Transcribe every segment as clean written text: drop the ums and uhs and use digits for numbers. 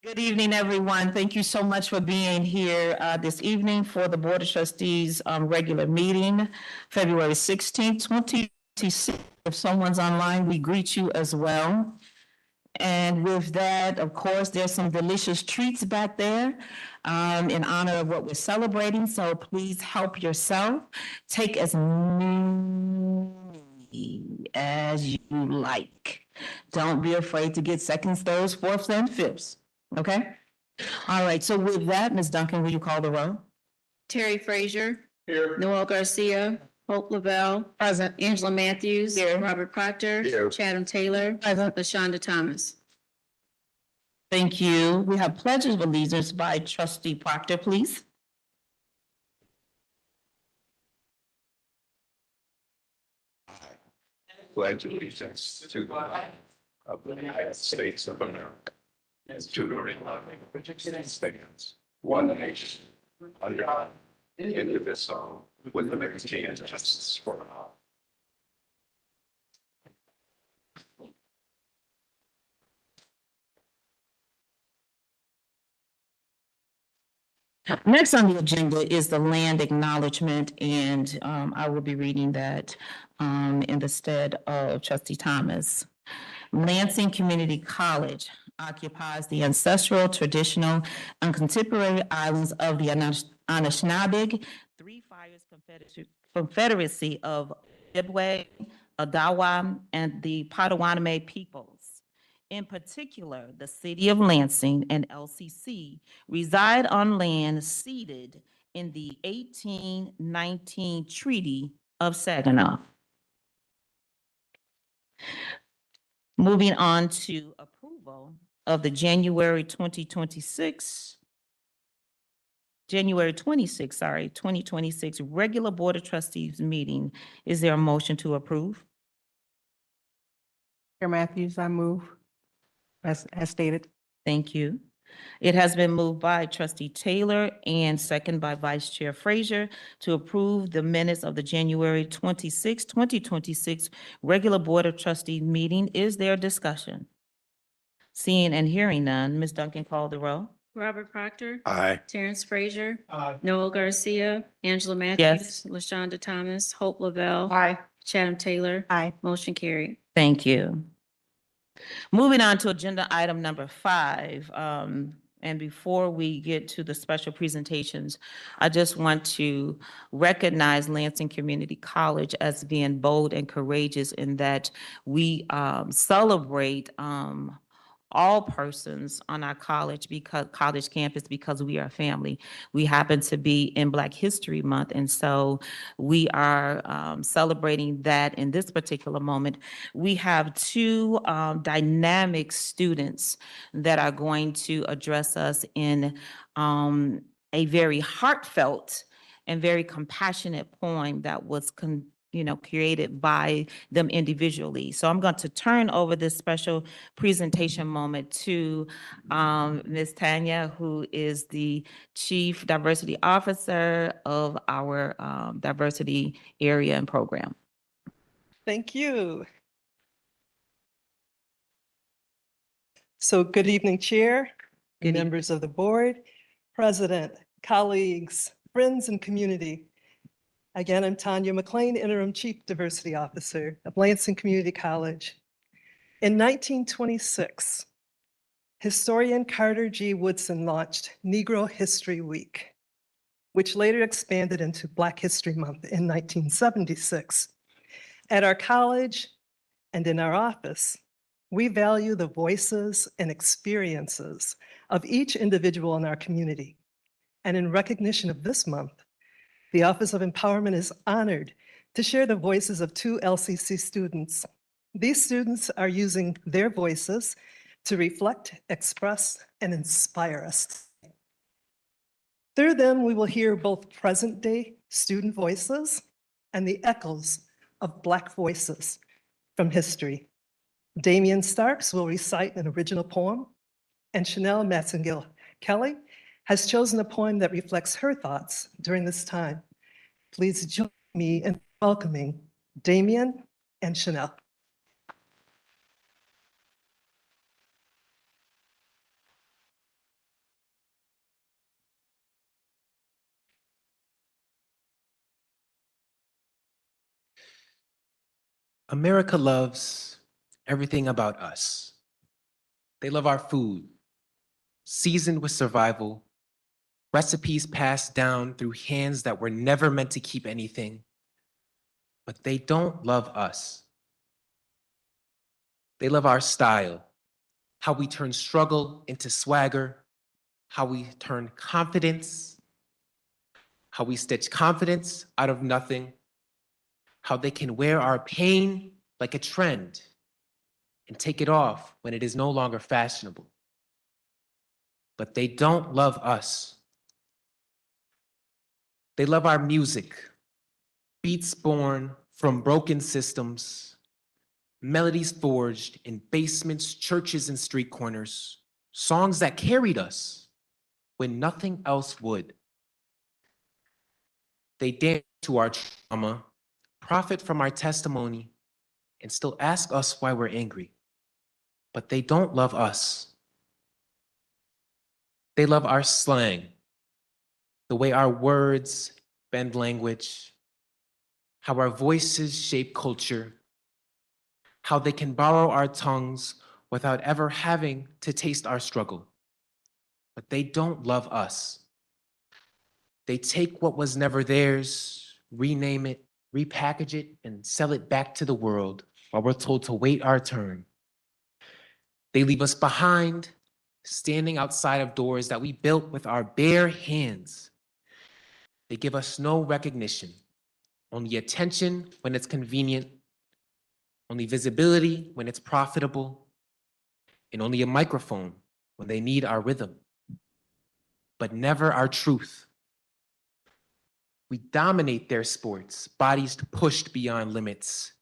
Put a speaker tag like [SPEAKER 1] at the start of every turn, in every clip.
[SPEAKER 1] Good evening, everyone. Thank you so much for being here this evening for the Board of Trustees regular meeting, February 16th, 2026. If someone's online, we greet you as well. And with that, of course, there's some delicious treats back there in honor of what we're celebrating. So please help yourself. Take as many as you like. Don't be afraid to get seconds, thirds, fourths, and fifths. Okay? All right. So with that, Ms. Duncan, will you call the roll?
[SPEAKER 2] Terry Frazier.
[SPEAKER 3] Here.
[SPEAKER 2] Noel Garcia. Hope Lavelle.
[SPEAKER 1] Present.
[SPEAKER 2] Angela Matthews.
[SPEAKER 1] Here.
[SPEAKER 2] Robert Proctor.
[SPEAKER 3] Here.
[SPEAKER 2] Chatham Taylor.
[SPEAKER 1] Present.
[SPEAKER 2] LaShonda Thomas.
[SPEAKER 1] Thank you. We have pledges of allegiance by Trustee Proctor, please.
[SPEAKER 3] Pledge allegiance to the flag of the United States of America and to the republic which stands one nation under God, indivisible, with liberty and justice for all.
[SPEAKER 1] Next on the agenda is the land acknowledgement, and I will be reading that in the stead of Trustee Thomas. Lansing Community College occupies the ancestral, traditional, and contemporary islands of the Anishinaabe, Three Fires Confederacy of Ojibwe, Odawa, and the Potawatomi peoples. In particular, the city of Lansing and LCC reside on land ceded in the 1819 Treaty of Saginaw. Moving on to approval of the January 26, 2026 regular Board of Trustees meeting. Is there a motion to approve?
[SPEAKER 4] Chair Matthews, I move as stated.
[SPEAKER 1] Thank you. It has been moved by Trustee Taylor and second by Vice Chair Frazier to approve the minutes of the January 26, 2026 regular Board of Trustees meeting. Is there discussion? Seeing and hearing none, Ms. Duncan, call the roll.
[SPEAKER 2] Robert Proctor.
[SPEAKER 3] Aye.
[SPEAKER 2] Terrence Frazier.
[SPEAKER 3] Aye.
[SPEAKER 2] Noel Garcia. Angela Matthews. LaShonda Thomas. Hope Lavelle.
[SPEAKER 4] Aye.
[SPEAKER 2] Chatham Taylor.
[SPEAKER 4] Aye.
[SPEAKER 2] Motion carried.
[SPEAKER 1] Thank you. Moving on to agenda item number 5. And before we get to the special presentations, I just want to recognize Lansing Community College as being bold and courageous in that we celebrate all persons on our college campus because we are family. We happen to be in Black History Month, and so we are celebrating that in this particular moment. We have two dynamic students that are going to address us in a very heartfelt and very compassionate poem that was created by them individually. So I'm going to turn over this special presentation moment to Ms. Tanya, who is the Chief Diversity Officer of our diversity area and program.
[SPEAKER 5] Thank you. So good evening, Chair, members of the board, President, colleagues, friends, and community. Again, I'm Tanya McLean, Interim Chief Diversity Officer of Lansing Community College. In 1926, historian Carter G. Woodson launched Negro History Week, which later expanded into Black History Month in 1976. At our college and in our office, we value the voices and experiences of each individual in our community. And in recognition of this month, the Office of Empowerment is honored to share the voices of 2 LCC students. These students are using their voices to reflect, express, and inspire us. Through them, we will hear both present-day student voices and the echoes of Black voices from history. Damian Starks will recite an original poem, and Chanel Matsingill-Kelly has chosen a poem that reflects her thoughts during this time. Please join me in welcoming Damian and Chanel.
[SPEAKER 6] America loves everything about us. They love our food, seasoned with survival, recipes passed down through hands that were never meant to keep anything. But they don't love us. They love our style, how we turn struggle into swagger, how we turn confidence, how we stitch confidence out of nothing, how they can wear our pain like a trend and take it off when it is no longer fashionable. But they don't love us. They love our music, beats born from broken systems, melodies forged in basements, churches, and street corners, songs that carried us when nothing else would. They dance to our trauma, profit from our testimony, and still ask us why we're angry. But they don't love us. They love our slang, the way our words bend language, how our voices shape culture, how they can borrow our tongues without ever having to taste our struggle. But they don't love us. They take what was never theirs, rename it, repackage it, and sell it back to the world while we're told to wait our turn. They leave us behind, standing outside of doors that we built with our bare hands. They give us no recognition, only attention when it's convenient, only visibility when it's profitable, and only a microphone when they need our rhythm, but never our truth. We dominate their sports, bodies pushed beyond limits,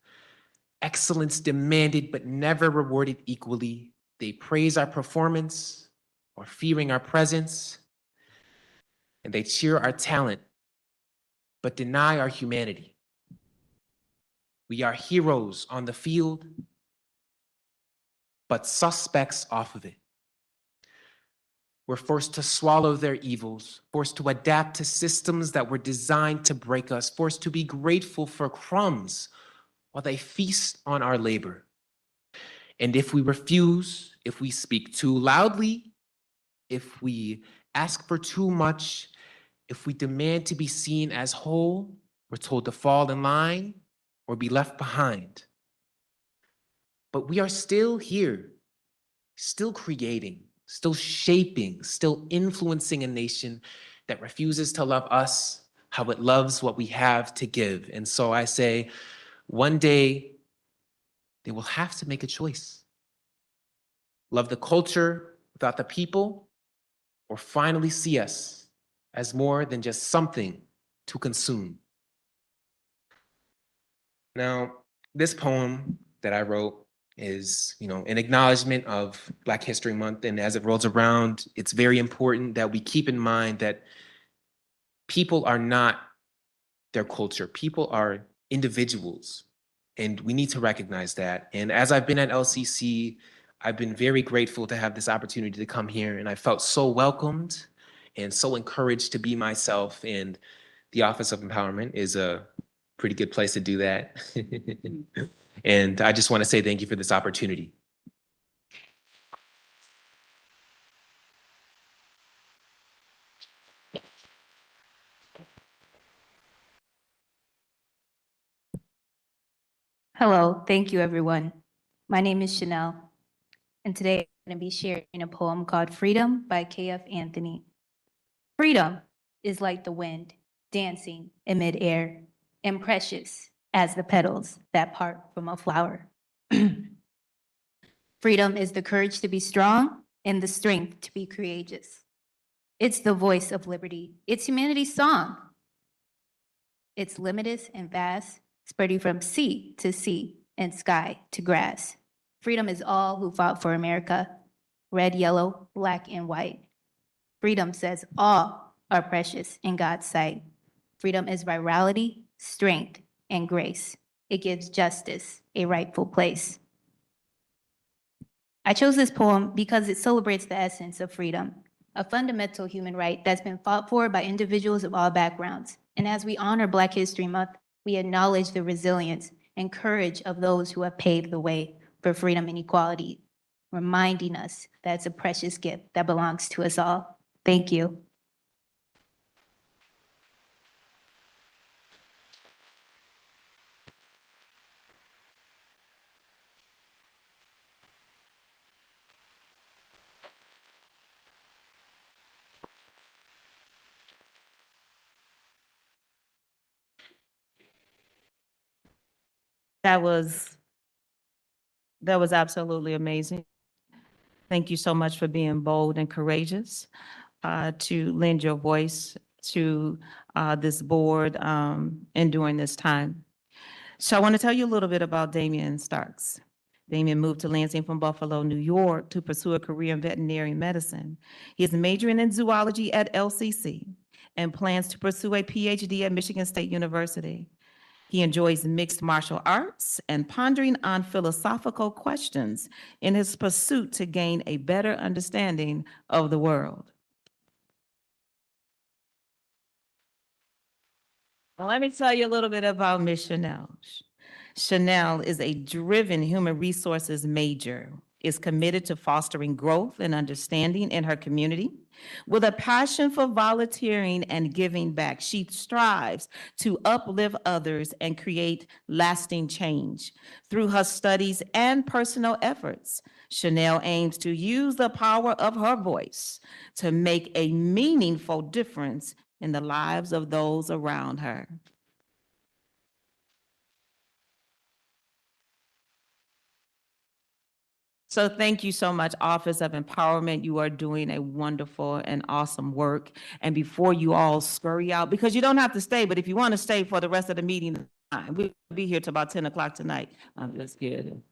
[SPEAKER 6] excellence demanded but never rewarded equally. They praise our performance or fearing our presence, and they cheer our talent but deny our humanity. We are heroes on the field, but suspects off of it. We're forced to swallow their evils, forced to adapt to systems that were designed to break us, forced to be grateful for crumbs while they feast on our labor. And if we refuse, if we speak too loudly, if we ask for too much, if we demand to be seen as whole, we're told to fall in line or be left behind. But we are still here, still creating, still shaping, still influencing a nation that refuses to love us how it loves what we have to give. And so I say, one day they will have to make a choice. Love the culture without the people, or finally see us as more than just something to consume. Now, this poem that I wrote is, an acknowledgement of Black History Month. And as it rolls around, it's very important that we keep in mind that people are not their culture. People are individuals. And we need to recognize that. And as I've been at LCC, I've been very grateful to have this opportunity to come here. And I felt so welcomed and so encouraged to be myself. And the Office of Empowerment is a pretty good place to do that. And I just want to say thank you for this opportunity.
[SPEAKER 7] Hello, thank you, everyone. My name is Chanel, and today I'm going to be sharing a poem called Freedom by K.F. Anthony. Freedom is like the wind, dancing in midair, and precious as the petals that part from a flower. Freedom is the courage to be strong and the strength to be courageous. It's the voice of liberty. It's humanity's song. It's limitless and vast, spreading from sea to sea and sky to grass. Freedom is all who fought for America, red, yellow, black, and white. Freedom says all are precious in God's sight. Freedom is virality, strength, and grace. It gives justice a rightful place. I chose this poem because it celebrates the essence of freedom, a fundamental human right that's been fought for by individuals of all backgrounds. And as we honor Black History Month, we acknowledge the resilience and courage of those who have paved the way for freedom and equality, reminding us that it's a precious gift that belongs to us all. Thank you.
[SPEAKER 1] That was absolutely amazing. Thank you so much for being bold and courageous to lend your voice to this board and during this time. So I want to tell you a little bit about Damian Starks. Damian moved to Lansing from Buffalo, New York to pursue a career in veterinary medicine. He is majoring in zoology at LCC and plans to pursue a PhD at Michigan State University. He enjoys mixed martial arts and pondering on philosophical questions in his pursuit to gain a better understanding of the world. Well, let me tell you a little bit about Miss Chanel. Chanel is a driven human resources major, is committed to fostering growth and understanding in her community. With a passion for volunteering and giving back, she strives to uplift others and create lasting change. Through her studies and personal efforts, Chanel aims to use the power of her voice to make a meaningful difference in the lives of those around her. So thank you so much, Office of Empowerment. You are doing a wonderful and awesome work. And before you all scurry out, because you don't have to stay, but if you want to stay for the rest of the meeting, we'll be here till about 10 o'clock tonight. I'm just kidding.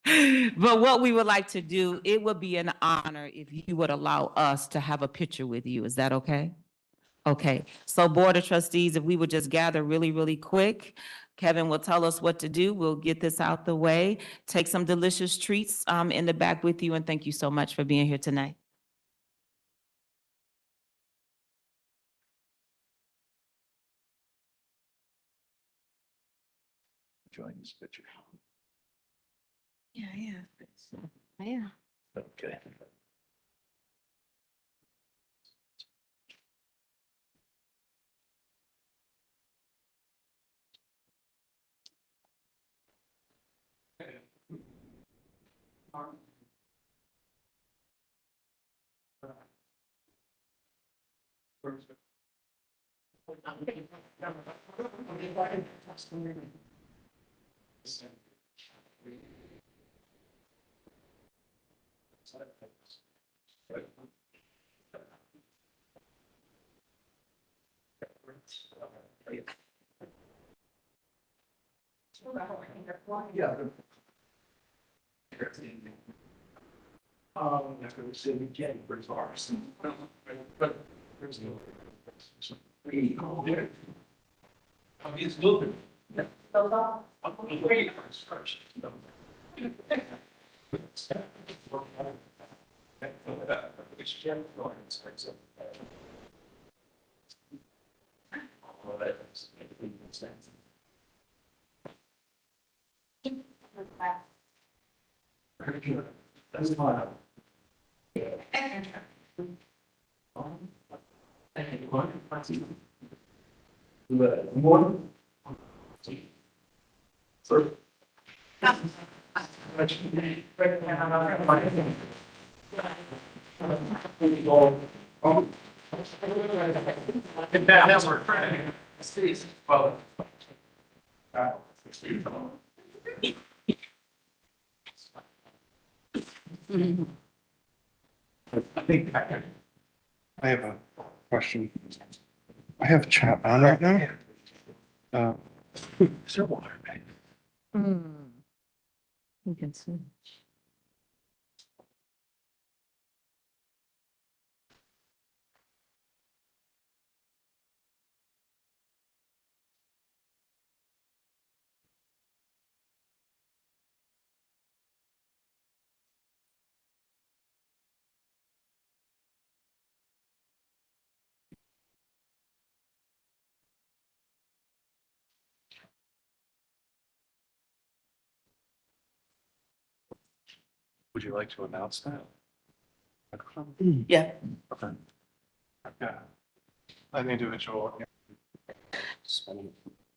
[SPEAKER 1] But what we would like to do, it would be an honor if you would allow us to have a picture with you. Is that okay? Okay, so Board of Trustees, if we would just gather really, really quick, Kevin will tell us what to do. We'll get this out the way. Take some delicious treats in the back with you, and thank you so much for being here tonight.
[SPEAKER 3] Join this picture.
[SPEAKER 2] Yeah, yeah. Yeah.
[SPEAKER 3] Okay. Yeah. After we say we get it, but ours. But there's no. We go there. It's moving. I'm waiting for instructions. Which can go in terms of. All that is. That's fine. One. Sir. That's our friend. Well.
[SPEAKER 8] I have a question. I have chat on right now.
[SPEAKER 3] Is there water?
[SPEAKER 1] You can see.
[SPEAKER 8] Would you like to announce that?
[SPEAKER 1] Yeah.
[SPEAKER 8] Okay. Yeah. An individual.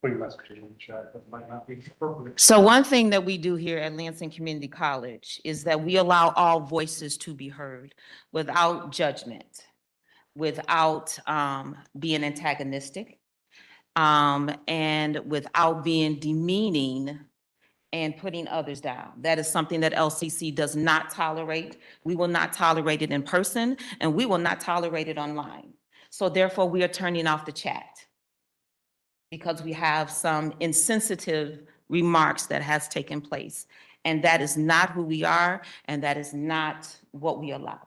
[SPEAKER 8] Putting messages in the chat that might not be appropriate.
[SPEAKER 1] So one thing that we do here at Lansing Community College is that we allow all voices to be heard without judgment, without being antagonistic, and without being demeaning and putting others down. That is something that LCC does not tolerate. We will not tolerate it in person, and we will not tolerate it online. So therefore, we are turning off the chat because we have some insensitive remarks that has taken place. And that is not who we are, and that is not what we allow.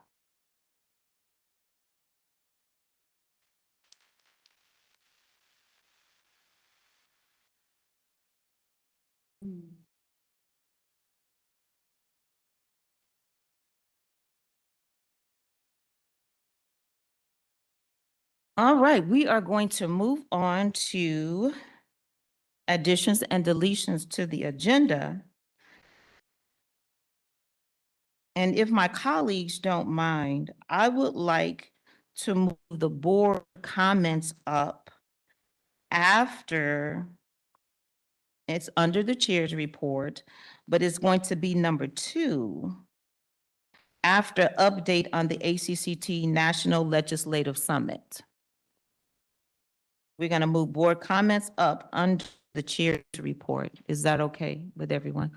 [SPEAKER 1] All right, we are going to move on to additions and deletions to the agenda. And if my colleagues don't mind, I would like to move the board comments up after it's under the chair's report, but it's going to be number 2 after update on the ACCT National Legislative Summit. We're going to move board comments up under the chair's report. Is that okay with everyone?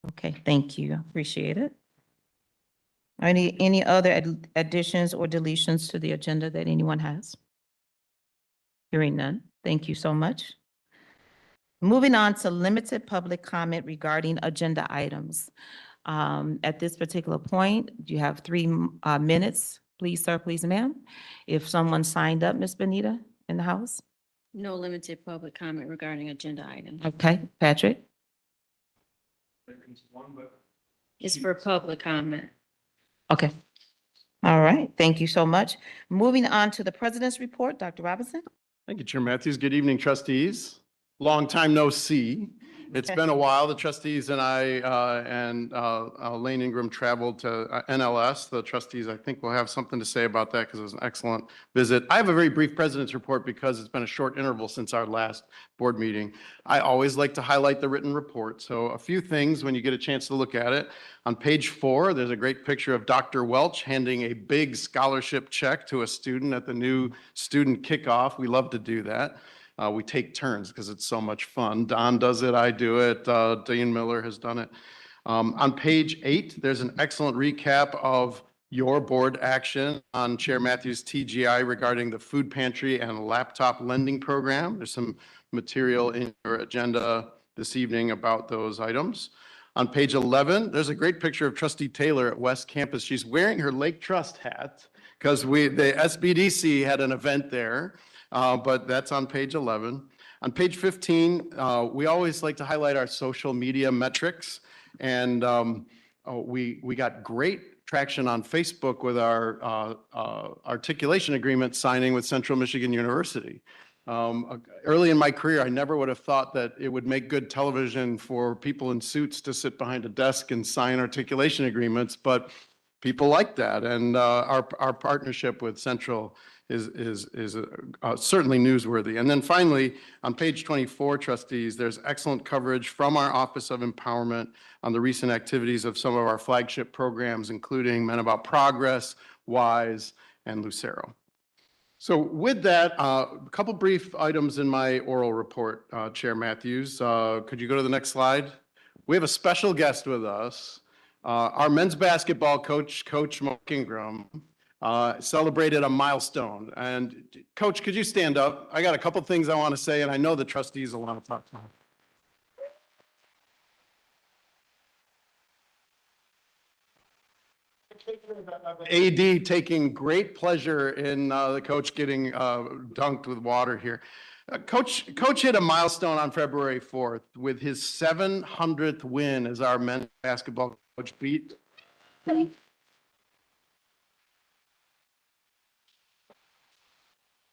[SPEAKER 1] Okay, thank you. Appreciate it. Any other additions or deletions to the agenda that anyone has? Hearing none. Thank you so much. Moving on to limited public comment regarding agenda items. At this particular point, you have 3 minutes. Please, sir, please, ma'am. If someone signed up, Ms. Benita, in the house?
[SPEAKER 2] No limited public comment regarding agenda items.
[SPEAKER 1] Okay, Patrick?
[SPEAKER 2] It's for public comment.
[SPEAKER 1] Okay. All right, thank you so much. Moving on to the president's report, Dr. Robinson?
[SPEAKER 8] Thank you, Chair Matthews. Good evening, trustees. Long time no see. It's been a while. The trustees and I and Lane Ingram traveled to NLS. The trustees, I think, will have something to say about that because it was an excellent visit. I have a very brief president's report because it's been a short interval since our last board meeting. I always like to highlight the written report. So a few things when you get a chance to look at it. On page 4, there's a great picture of Dr. Welch handing a big scholarship check to a student at the new student kickoff. We love to do that. We take turns because it's so much fun. Don does it, I do it, Dean Miller has done it. On page 8, there's an excellent recap of your board action on Chair Matthews' TGI regarding the food pantry and laptop lending program. There's some material in your agenda this evening about those items. On page 11, there's a great picture of Trustee Taylor at West Campus. She's wearing her Lake Trust hat because the SBDC had an event there. But that's on page 11. On page 15, we always like to highlight our social media metrics. And we got great traction on Facebook with our articulation agreement signing with Central Michigan University. Early in my career, I never would have thought that it would make good television for people in suits to sit behind a desk and sign articulation agreements, but people like that. And our partnership with Central is certainly newsworthy. And then finally, on page 24, trustees, there's excellent coverage from our Office of Empowerment on the recent activities of some of our flagship programs, including Men About Progress, WISE, and Lucero. So with that, a couple brief items in my oral report, Chair Matthews. Could you go to the next slide? We have a special guest with us. Our men's basketball coach, Coach Mark Ingram, celebrated a milestone. And Coach, could you stand up? I got a couple things I want to say, and I know the trustees will want to talk to me. AD taking great pleasure in the coach getting dunked with water here. Coach hit a milestone on February 4th with his 700th win as our men's basketball coach. Beat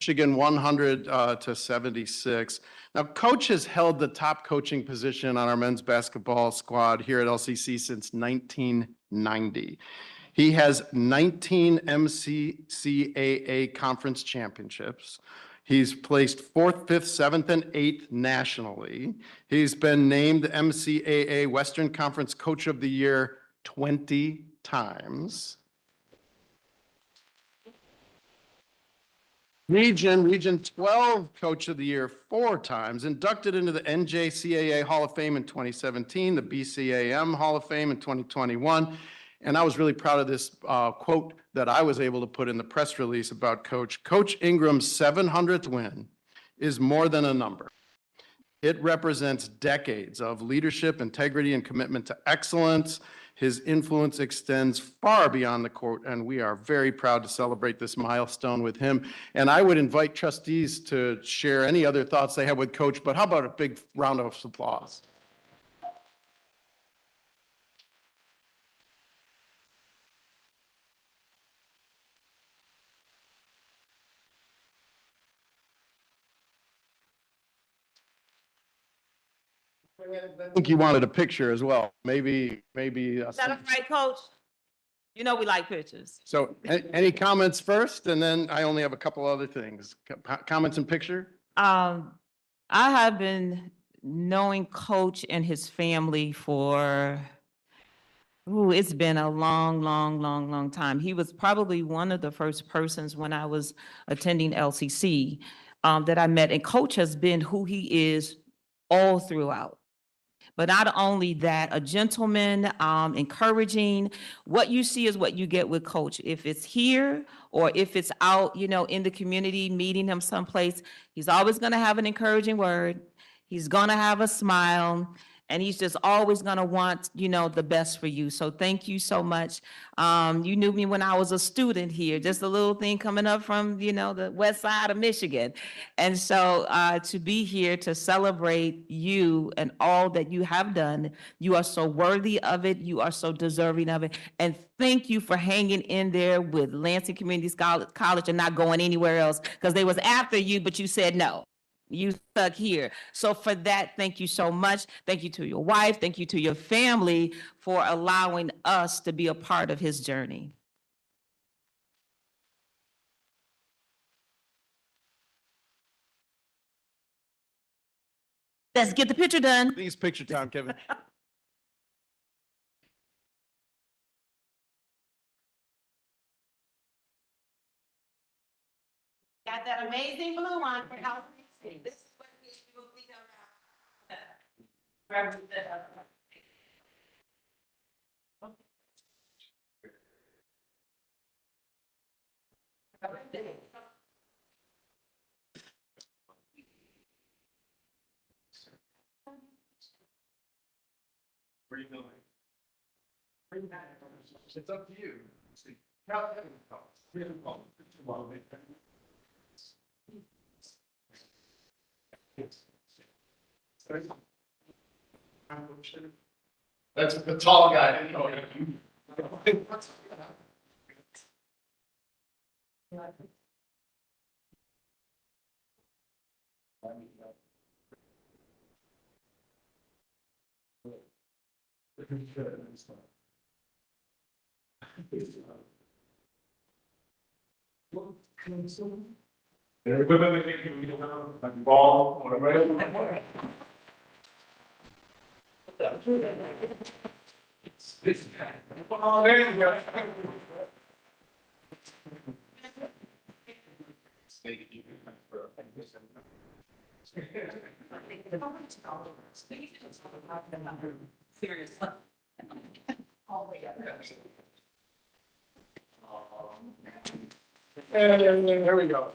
[SPEAKER 8] Michigan 100 to 76. Now, Coach has held the top coaching position on our men's basketball squad here at LCC since 1990. He has 19 MCCAA conference championships. He's placed 4th, 5th, 7th, and 8th nationally. He's been named MCAA Western Conference Coach of the Year 20 times. Region 12 Coach of the Year 4 times, inducted into the NJCAA Hall of Fame in 2017, the BCAM Hall of Fame in 2021. And I was really proud of this quote that I was able to put in the press release about Coach. Coach Ingram's 700th win is more than a number. It represents decades of leadership, integrity, and commitment to excellence. His influence extends far beyond the court, and we are very proud to celebrate this milestone with him. And I would invite trustees to share any other thoughts they have with Coach, but how about a big round of applause? I think you wanted a picture as well. Maybe.
[SPEAKER 1] Is that all right, Coach? You know we like pictures.
[SPEAKER 8] So any comments first, and then I only have a couple other things. Comments and picture?
[SPEAKER 1] I have been knowing Coach and his family for, it's been a long time. He was probably one of the first persons when I was attending LCC that I met, and Coach has been who he is all throughout. But not only that, a gentleman, encouraging. What you see is what you get with Coach. If it's here or if it's out, in the community, meeting him someplace, he's always going to have an encouraging word. He's going to have a smile. And he's just always going to want, the best for you. So thank you so much. You knew me when I was a student here, just a little thing coming up from, the west side of Michigan. And so to be here to celebrate you and all that you have done, you are so worthy of it. You are so deserving of it. And thank you for hanging in there with Lansing Community College and not going anywhere else, because they was after you, but you said no. You stuck here. So for that, thank you so much. Thank you to your wife. Thank you to your family for allowing us to be a part of his journey. Let's get the picture done.
[SPEAKER 8] Please picture time, Kevin.
[SPEAKER 1] Got that amazing blue on for house. This is what we will be
[SPEAKER 8] Where are you going? It's up to you. That's the tall guy. Ball, whatever. Oh, there you go.
[SPEAKER 1] Seriously.
[SPEAKER 8] And here we go.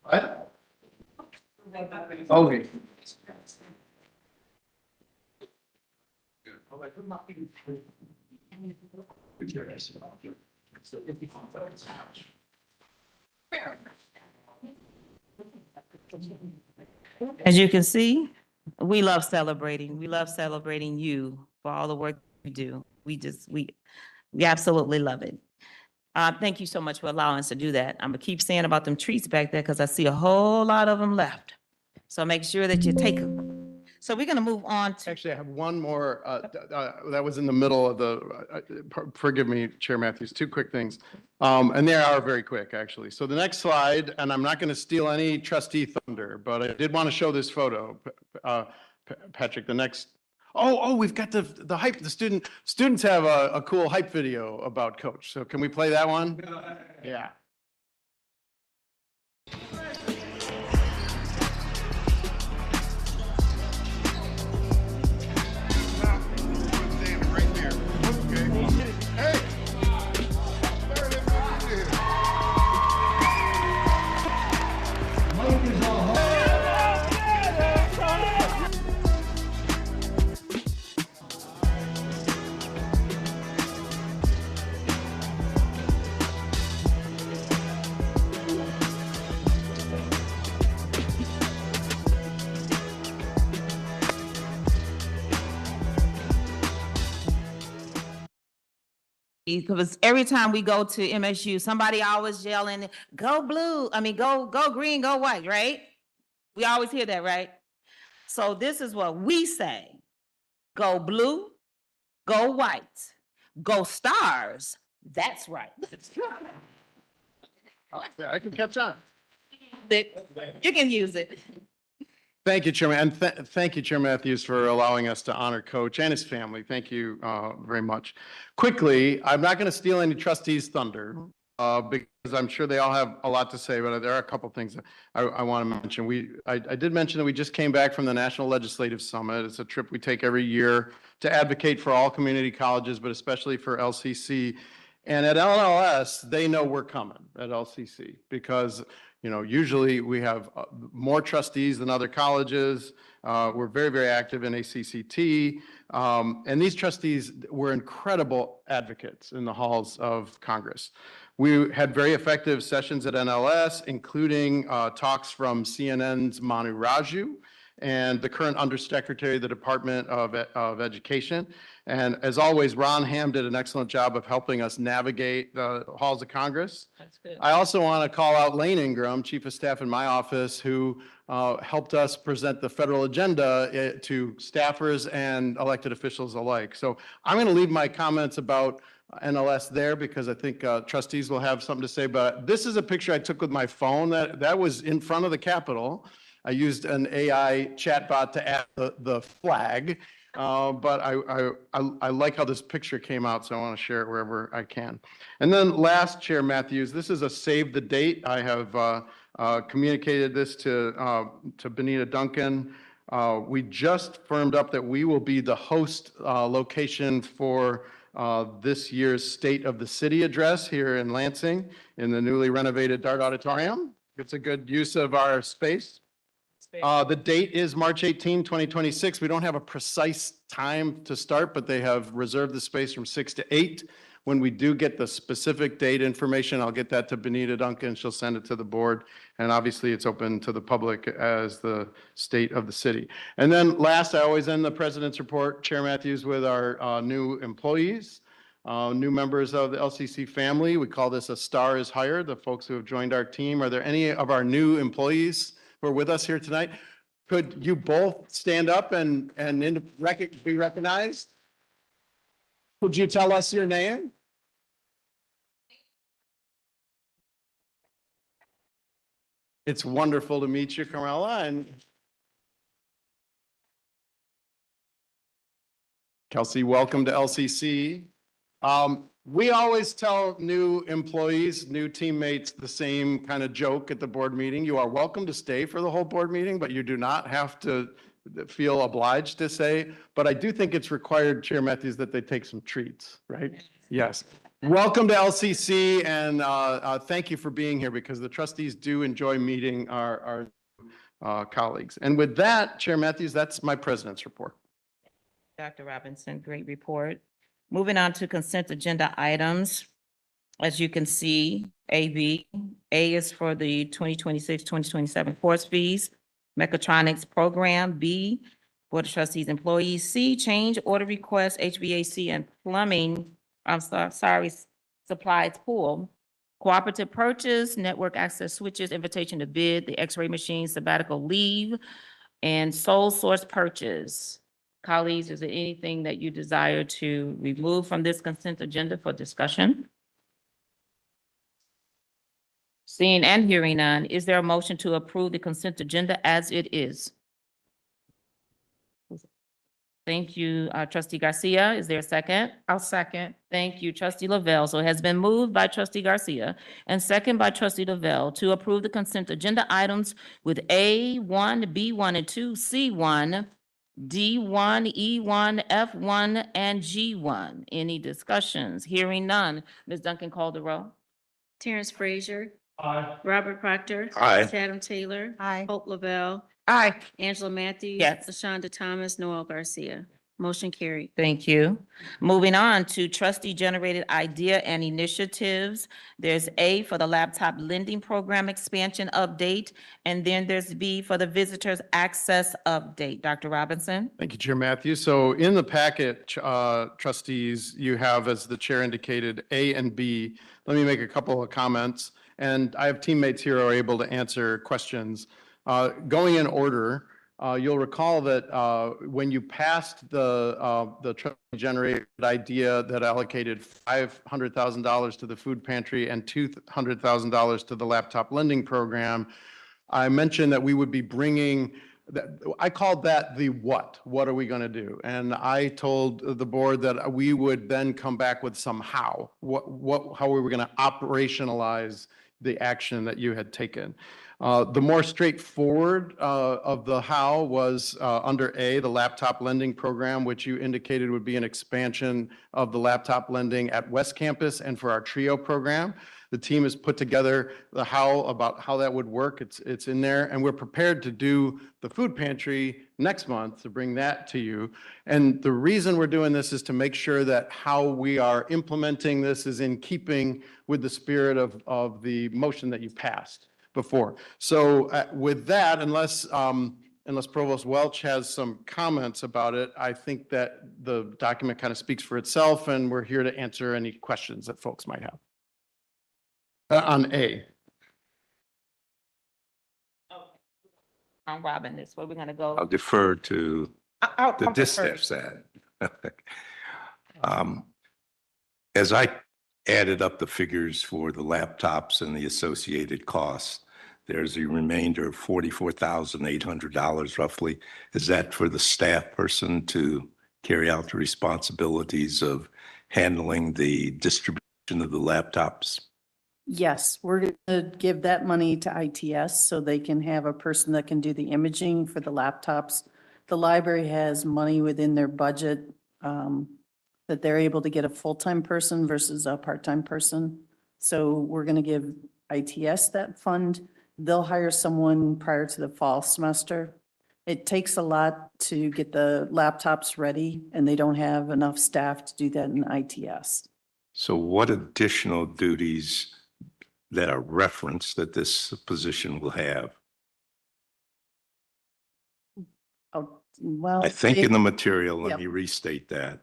[SPEAKER 8] What? Okay.
[SPEAKER 1] As you can see, we love celebrating. We love celebrating you for all the work you do. We absolutely love it. Thank you so much for allowing us to do that. I'm gonna keep saying about them treats back there because I see a whole lot of them left. So make sure that you take them. So we're gonna move on to,
[SPEAKER 8] Actually, I have one more, that was in the middle of the, forgive me, Chair Matthews, two quick things. And they are very quick, actually. So the next slide, and I'm not going to steal any trustee thunder, but I did want to show this photo. Patrick, the next, we've got the hype, students have a cool hype video about Coach. So can we play that one? Yeah.
[SPEAKER 1] because every time we go to MSU, somebody always yelling, go blue, go green, go white, right? We always hear that, right? So this is what we say. Go blue, go white, go stars. That's right.
[SPEAKER 8] I can catch on.
[SPEAKER 1] You can use it.
[SPEAKER 8] Thank you, Chairman, and thank you, Chair Matthews, for allowing us to honor Coach and his family. Thank you very much. Quickly, I'm not going to steal any trustees' thunder because I'm sure they all have a lot to say, but there are a couple things that I want to mention. I did mention that we just came back from the National Legislative Summit. It's a trip we take every year to advocate for all community colleges, but especially for LCC. And at LLS, they know we're coming at LCC because usually we have more trustees than other colleges. We're very, very active in ACCT. And these trustees were incredible advocates in the halls of Congress. We had very effective sessions at NLS, including talks from CNN's Manu Raju and the current Undersecretary of the Department of Education. And as always, Ron Ham did an excellent job of helping us navigate the halls of Congress.
[SPEAKER 1] That's good.
[SPEAKER 8] I also want to call out Lane Ingram, Chief of Staff in my office, who helped us present the federal agenda to staffers and elected officials alike. So I'm going to leave my comments about NLS there because I think trustees will have something to say. But this is a picture I took with my phone that was in front of the Capitol. I used an AI chatbot to add the flag. But I like how this picture came out, so I want to share it wherever I can. And then last, Chair Matthews, this is a save the date. I have communicated this to Benita Duncan. We just firmed up that we will be the host location for this year's State of the City address here in Lansing in the newly renovated Dart Auditorium. It's a good use of our space. The date is March 18, 2026. We don't have a precise time to start, but they have reserved the space from 6 to 8. When we do get the specific date information, I'll get that to Benita Duncan. She'll send it to the board. And obviously it's open to the public as the State of the City. And then last, I always end the President's report, Chair Matthews, with our new employees, new members of the LCC family. We call this a star is hired, the folks who have joined our team. Are there any of our new employees who are with us here tonight? Could you both stand up and be recognized? Could you tell us your name? It's wonderful to meet you, Carmela, and Kelsey, welcome to LCC. We always tell new employees, new teammates, the same kind of joke at the board meeting. You are welcome to stay for the whole board meeting, but you do not have to feel obliged to say. But I do think it's required, Chair Matthews, that they take some treats, right? Yes. Welcome to LCC, and thank you for being here because the trustees do enjoy meeting our colleagues. And with that, Chair Matthews, that's my president's report.
[SPEAKER 1] Dr. Robinson, great report. Moving on to consent agenda items. As you can see, AB, A is for the 2026-2027 course fees, mechatronics program. B, Board of Trustees employees. C, change order request, HVAC and plumbing, supplies pool. Cooperative purchase, network access switches, invitation to bid, the X-ray machine, sabbatical leave, and sole source purchase. Colleagues, is there anything that you desire to remove from this consent agenda for discussion? Seeing and hearing none, is there a motion to approve the consent agenda as it is? Thank you, trustee Garcia. Is there a second? I'll second. Thank you, trustee Lavelle. So it has been moved by trustee Garcia and second by trustee Lavelle to approve the consent agenda items with A1, B1, and 2, C1, D1, E1, F1, and G1. Any discussions? Hearing none. Ms. Duncan, call the roll.
[SPEAKER 2] Terrence Frazier. Aye. Robert Proctor.
[SPEAKER 3] Aye.
[SPEAKER 2] Tatum Taylor.
[SPEAKER 4] Aye.
[SPEAKER 2] Hope Lavelle.
[SPEAKER 1] Aye.
[SPEAKER 2] Angela Matthews.
[SPEAKER 1] Yes.
[SPEAKER 2] LaShonda Thomas, Noel Garcia. Motion carried.
[SPEAKER 1] Thank you. Moving on to trustee-generated idea and initiatives. There's A for the laptop lending program expansion update, and then there's B for the visitors access update. Dr. Robinson?
[SPEAKER 8] Thank you, Chair Matthews. So in the packet, trustees, you have, as the chair indicated, A and B. Let me make a couple of comments, and I have teammates here who are able to answer questions. Going in order, you'll recall that when you passed the trustee-generated idea that allocated $500,000 to the food pantry and $200,000 to the laptop lending program, I mentioned that we would be bringing I called that the what. What are we going to do? And I told the board that we would then come back with some how. How we were going to operationalize the action that you had taken. The more straightforward of the how was under A, the laptop lending program, which you indicated would be an expansion of the laptop lending at West Campus and for our TRIO program. The team has put together the how about how that would work. It's in there, and we're prepared to do the food pantry next month to bring that to you. And the reason we're doing this is to make sure that how we are implementing this is in keeping with the spirit of the motion that you passed before. So with that, unless Provost Welch has some comments about it, I think that the document kind of speaks for itself, and we're here to answer any questions that folks might have. On A.
[SPEAKER 1] On Robin, this where we're gonna go.
[SPEAKER 3] I'll defer to the distaff side. As I added up the figures for the laptops and the associated costs, there's a remainder of $44,800 roughly. Is that for the staff person to carry out the responsibilities of handling the distribution of the laptops?
[SPEAKER 9] Yes, we're going to give that money to ITS so they can have a person that can do the imaging for the laptops. The library has money within their budget that they're able to get a full-time person versus a part-time person. So we're going to give ITS that fund. They'll hire someone prior to the fall semester. It takes a lot to get the laptops ready, and they don't have enough staff to do that in ITS.
[SPEAKER 3] So what additional duties that are referenced that this position will have?
[SPEAKER 9] Oh, well.
[SPEAKER 3] I think in the material, let
[SPEAKER 9] Yep.
[SPEAKER 3] me restate that.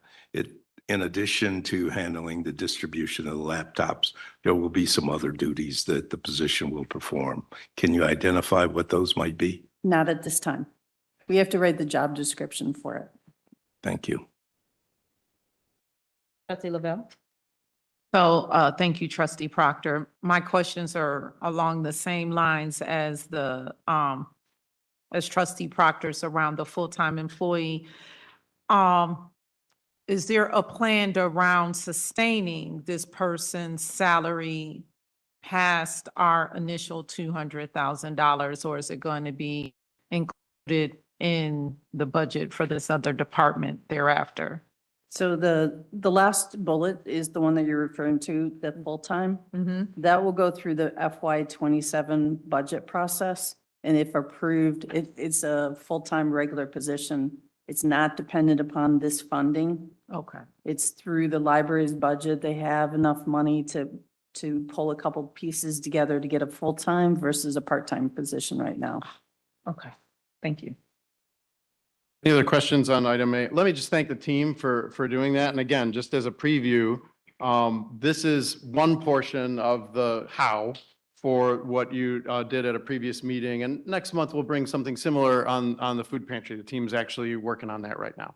[SPEAKER 3] In addition to handling the distribution of the laptops, there will be some other duties that the position will perform. Can you identify what those might be?
[SPEAKER 9] Not at this time. We have to write the job description for it.
[SPEAKER 3] Thank you.
[SPEAKER 1] Trustee Lavelle?
[SPEAKER 4] So, thank you, trustee Proctor. My questions are along the same lines as as trustee Proctor's around the full-time employee. Is there a plan around sustaining this person's salary past our initial $200,000, or is it going to be included in the budget for this other department thereafter?
[SPEAKER 9] So the last bullet is the one that you're referring to, the full-time.
[SPEAKER 4] Mm-hmm.
[SPEAKER 9] That will go through the FY '27 budget process. And if approved, it's a full-time regular position. It's not dependent upon this funding.
[SPEAKER 4] Okay.
[SPEAKER 9] It's through the library's budget. They have enough money to pull a couple pieces together to get a full-time versus a part-time position right now.
[SPEAKER 4] Okay. Thank you.
[SPEAKER 8] Any other questions on item A? Let me just thank the team for doing that. And again, just as a preview, this is one portion of the how for what you did at a previous meeting. And next month, we'll bring something similar on the food pantry. The team's actually working on that right now.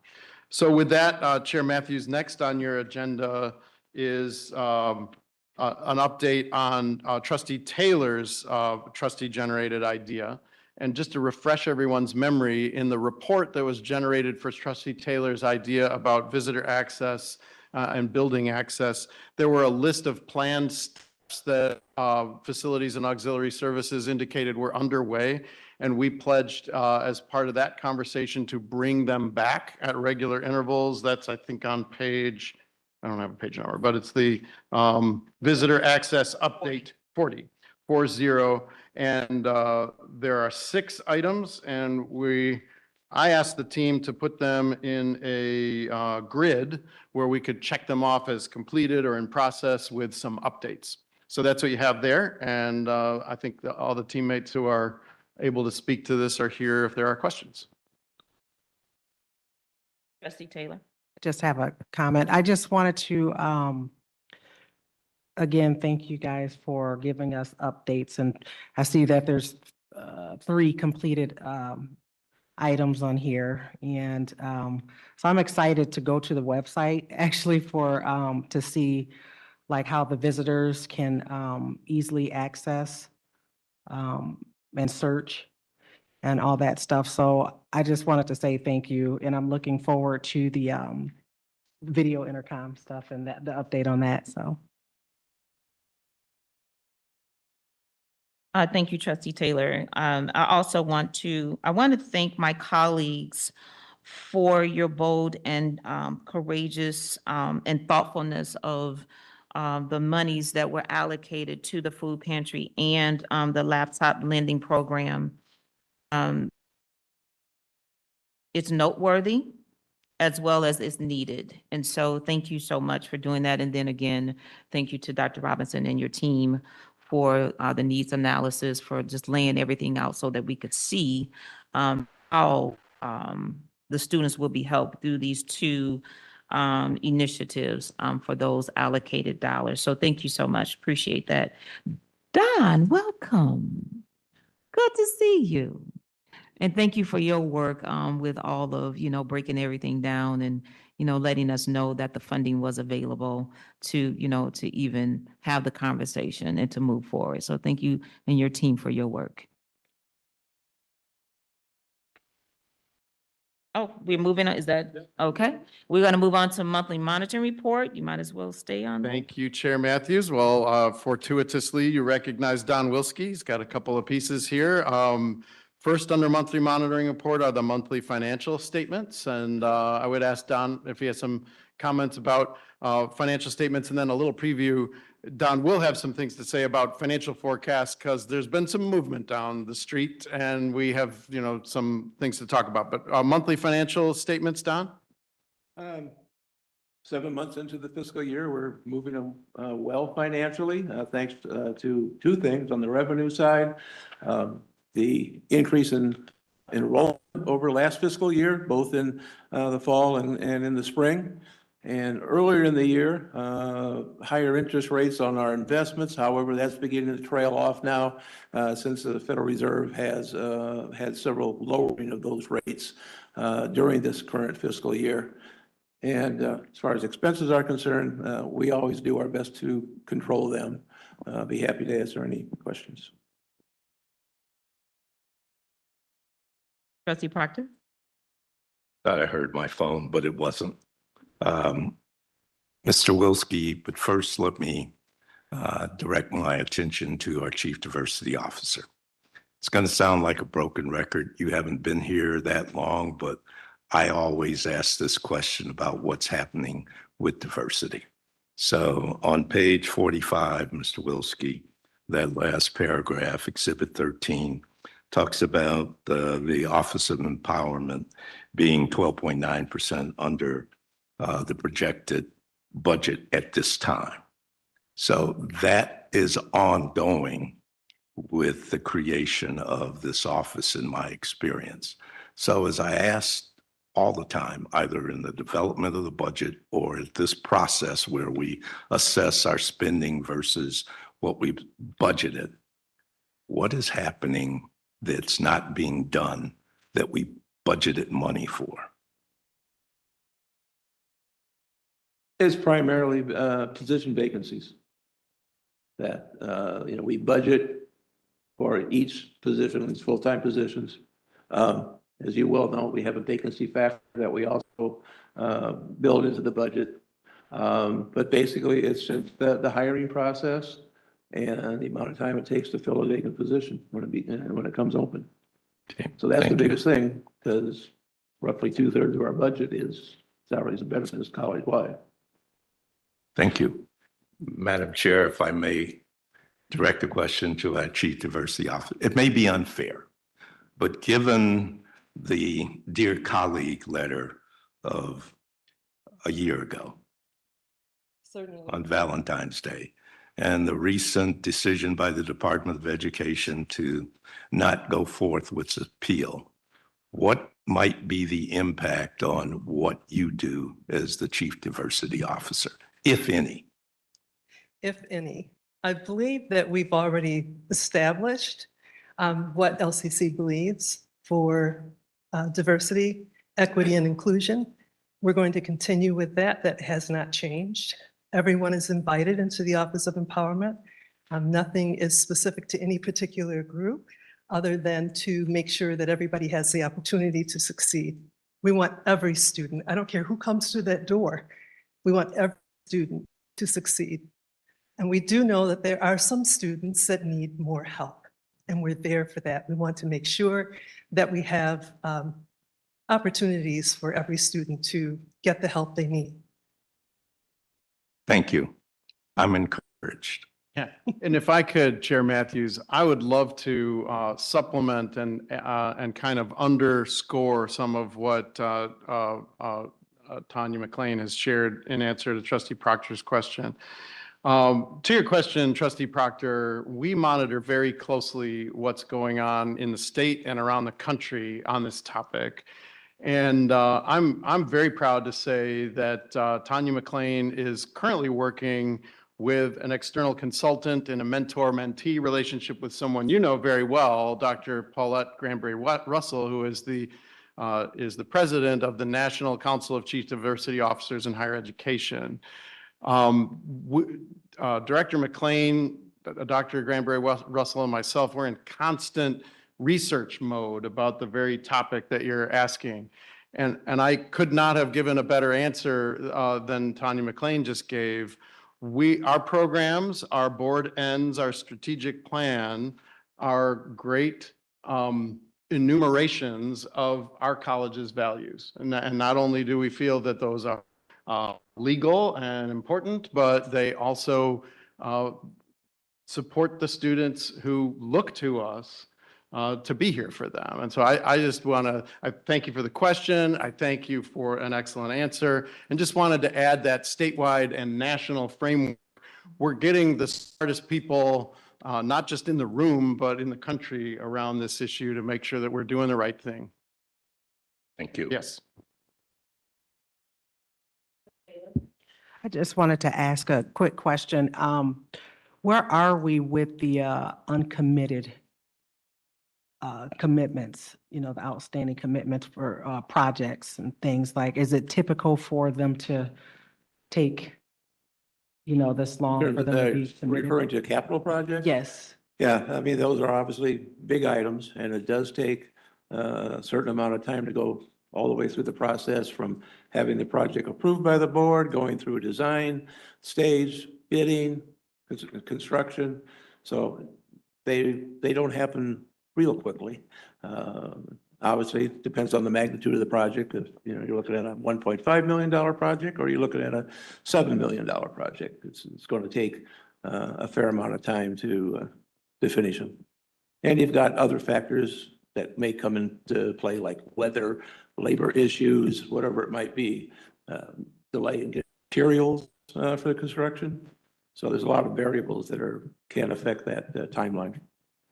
[SPEAKER 8] So with that, Chair Matthews, next on your agenda is an update on Trustee Taylor's trustee-generated idea. And just to refresh everyone's memory, in the report that was generated for Trustee Taylor's idea about visitor access and building access, there were a list of planned steps that facilities and auxiliary services indicated were underway. And we pledged as part of that conversation to bring them back at regular intervals. That's, I think, on page, I don't have a page number, but it's the visitor access update 40. And there are 6 items, and I asked the team to put them in a grid where we could check them off as completed or in process with some updates. So that's what you have there, and I think all the teammates who are able to speak to this are here if there are questions.
[SPEAKER 1] Trustee Taylor?
[SPEAKER 10] Just have a comment. I just wanted to, again, thank you guys for giving us updates. And I see that there's 3 completed items on here. And so I'm excited to go to the website actually for to see like how the visitors can easily access and search and all that stuff. So I just wanted to say thank you. And I'm looking forward to the video intercom stuff and the update on that. So.
[SPEAKER 1] Thank you, Trustee Taylor. I want to thank my colleagues for your bold and courageous and thoughtfulness of the monies that were allocated to the food pantry and the laptop lending program. It's noteworthy as well as it's needed. And so thank you so much for doing that. And then again, thank you to Dr. Robinson and your team for the needs analysis, for just laying everything out so that we could see how the students will be helped through these 2 initiatives for those allocated dollars. So thank you so much. Appreciate that. Don, welcome. Good to see you. And thank you for your work with all of, breaking everything down and, letting us know that the funding was available to, to even have the conversation and to move forward. So thank you and your team for your work. Oh, we're moving on. Is that okay? We're going to move on to monthly monitoring report. You might as well stay on.
[SPEAKER 8] Thank you, Chair Matthews. Well, fortuitously, you recognize Don Wilski. He's got a couple of pieces here. First, under monthly monitoring report are the monthly financial statements. And I would ask Don if he has some comments about financial statements, and then a little preview. Don will have some things to say about financial forecasts because there's been some movement down the street and we have, some things to talk about. But monthly financial statements, Don?
[SPEAKER 11] 7 months into the fiscal year, we're moving well financially, thanks to 2 things. On the revenue side, the increase in enrollment over last fiscal year, both in the fall and in the spring. And earlier in the year, higher interest rates on our investments. However, that's beginning to trail off now since the Federal Reserve has had several lowering of those rates during this current fiscal year. And as far as expenses are concerned, we always do our best to control them. Be happy to answer any questions.
[SPEAKER 1] Trustee Proctor?
[SPEAKER 3] Thought I heard my phone, but it wasn't. Mr. Wilski, but first let me direct my attention to our Chief Diversity Officer. It's going to sound like a broken record. You haven't been here that long, but I always ask this question about what's happening with diversity. So on page 45, Mr. Wilski, that last paragraph, Exhibit 13, talks about the Office of Empowerment being 12.9% under the projected budget at this time. So that is ongoing with the creation of this office in my experience. So as I asked all the time, either in the development of the budget or at this process where we assess our spending versus what we budgeted, what is happening that's not being done that we budgeted money for?
[SPEAKER 11] It's primarily position vacancies. That, we budget for each position, these full-time positions. As you well know, we have a vacancy factor that we also build into the budget. But basically, it's just the hiring process and the amount of time it takes to fill a vacant position when it comes open.
[SPEAKER 3] Okay,
[SPEAKER 11] So that's the
[SPEAKER 3] thank you.
[SPEAKER 11] biggest thing, because roughly 2/3 of our budget is salaries and benefits college-wide.
[SPEAKER 3] Thank you. Madam Chair, if I may direct a question to our Chief Diversity Officer. It may be unfair, but given the Dear Colleague letter of a year ago
[SPEAKER 5] Certainly.
[SPEAKER 3] on Valentine's Day, and the recent decision by the Department of Education to not go forth with this appeal, what might be the impact on what you do as the Chief Diversity Officer, if any?
[SPEAKER 5] If any. I believe that we've already established what LCC believes for diversity, equity, and inclusion. We're going to continue with that. That has not changed. Everyone is invited into the Office of Empowerment. Nothing is specific to any particular group other than to make sure that everybody has the opportunity to succeed. We want every student, I don't care who comes through that door, we want every student to succeed. And we do know that there are some students that need more help, and we're there for that. We want to make sure that we have opportunities for every student to get the help they need.
[SPEAKER 3] Thank you. I'm encouraged.
[SPEAKER 8] Yeah, and if I could, Chair Matthews, I would love to supplement and kind of underscore some of what Tanya McLean has shared in answer to Trustee Proctor's question. To your question, Trustee Proctor, we monitor very closely what's going on in the state and around the country on this topic. And I'm very proud to say that Tanya McLean is currently working with an external consultant in a mentor-mentee relationship with someone you know very well, Dr. Paulette Granberry-Russell, who is the president of the National Council of Chief Diversity Officers in Higher Education. Director McLean, Dr. Granberry-Russell, and myself, we're in constant research mode about the very topic that you're asking. And I could not have given a better answer than Tanya McLean just gave. Our programs, our board ends, our strategic plan are great enumerations of our college's values. And not only do we feel that those are legal and important, but they also support the students who look to us to be here for them. And so I just want to, I thank you for the question. I thank you for an excellent answer, and just wanted to add that statewide and national framework, we're getting the smartest people, not just in the room, but in the country around this issue to make sure that we're doing the right thing.
[SPEAKER 3] Thank you.
[SPEAKER 8] Yes.
[SPEAKER 10] I just wanted to ask a quick question. Where are we with the uncommitted commitments, the outstanding commitments for projects and things like, is it typical for them to take, this long for them to be committed?
[SPEAKER 11] Referring to capital projects?
[SPEAKER 10] Yes.
[SPEAKER 11] Yeah, I mean, those are obviously big items, and it does take a certain amount of time to go all the way through the process, from having the project approved by the board, going through a design stage, bidding, construction. So they don't happen real quickly. Obviously, it depends on the magnitude of the project. If, you know, you're looking at a $1.5 million project, or you're looking at a $7 million project. It's going to take a fair amount of time to finish them. And you've got other factors that may come into play, like weather, labor issues, whatever it might be, delay in getting materials for the construction. So there's a lot of variables that can affect that timeline.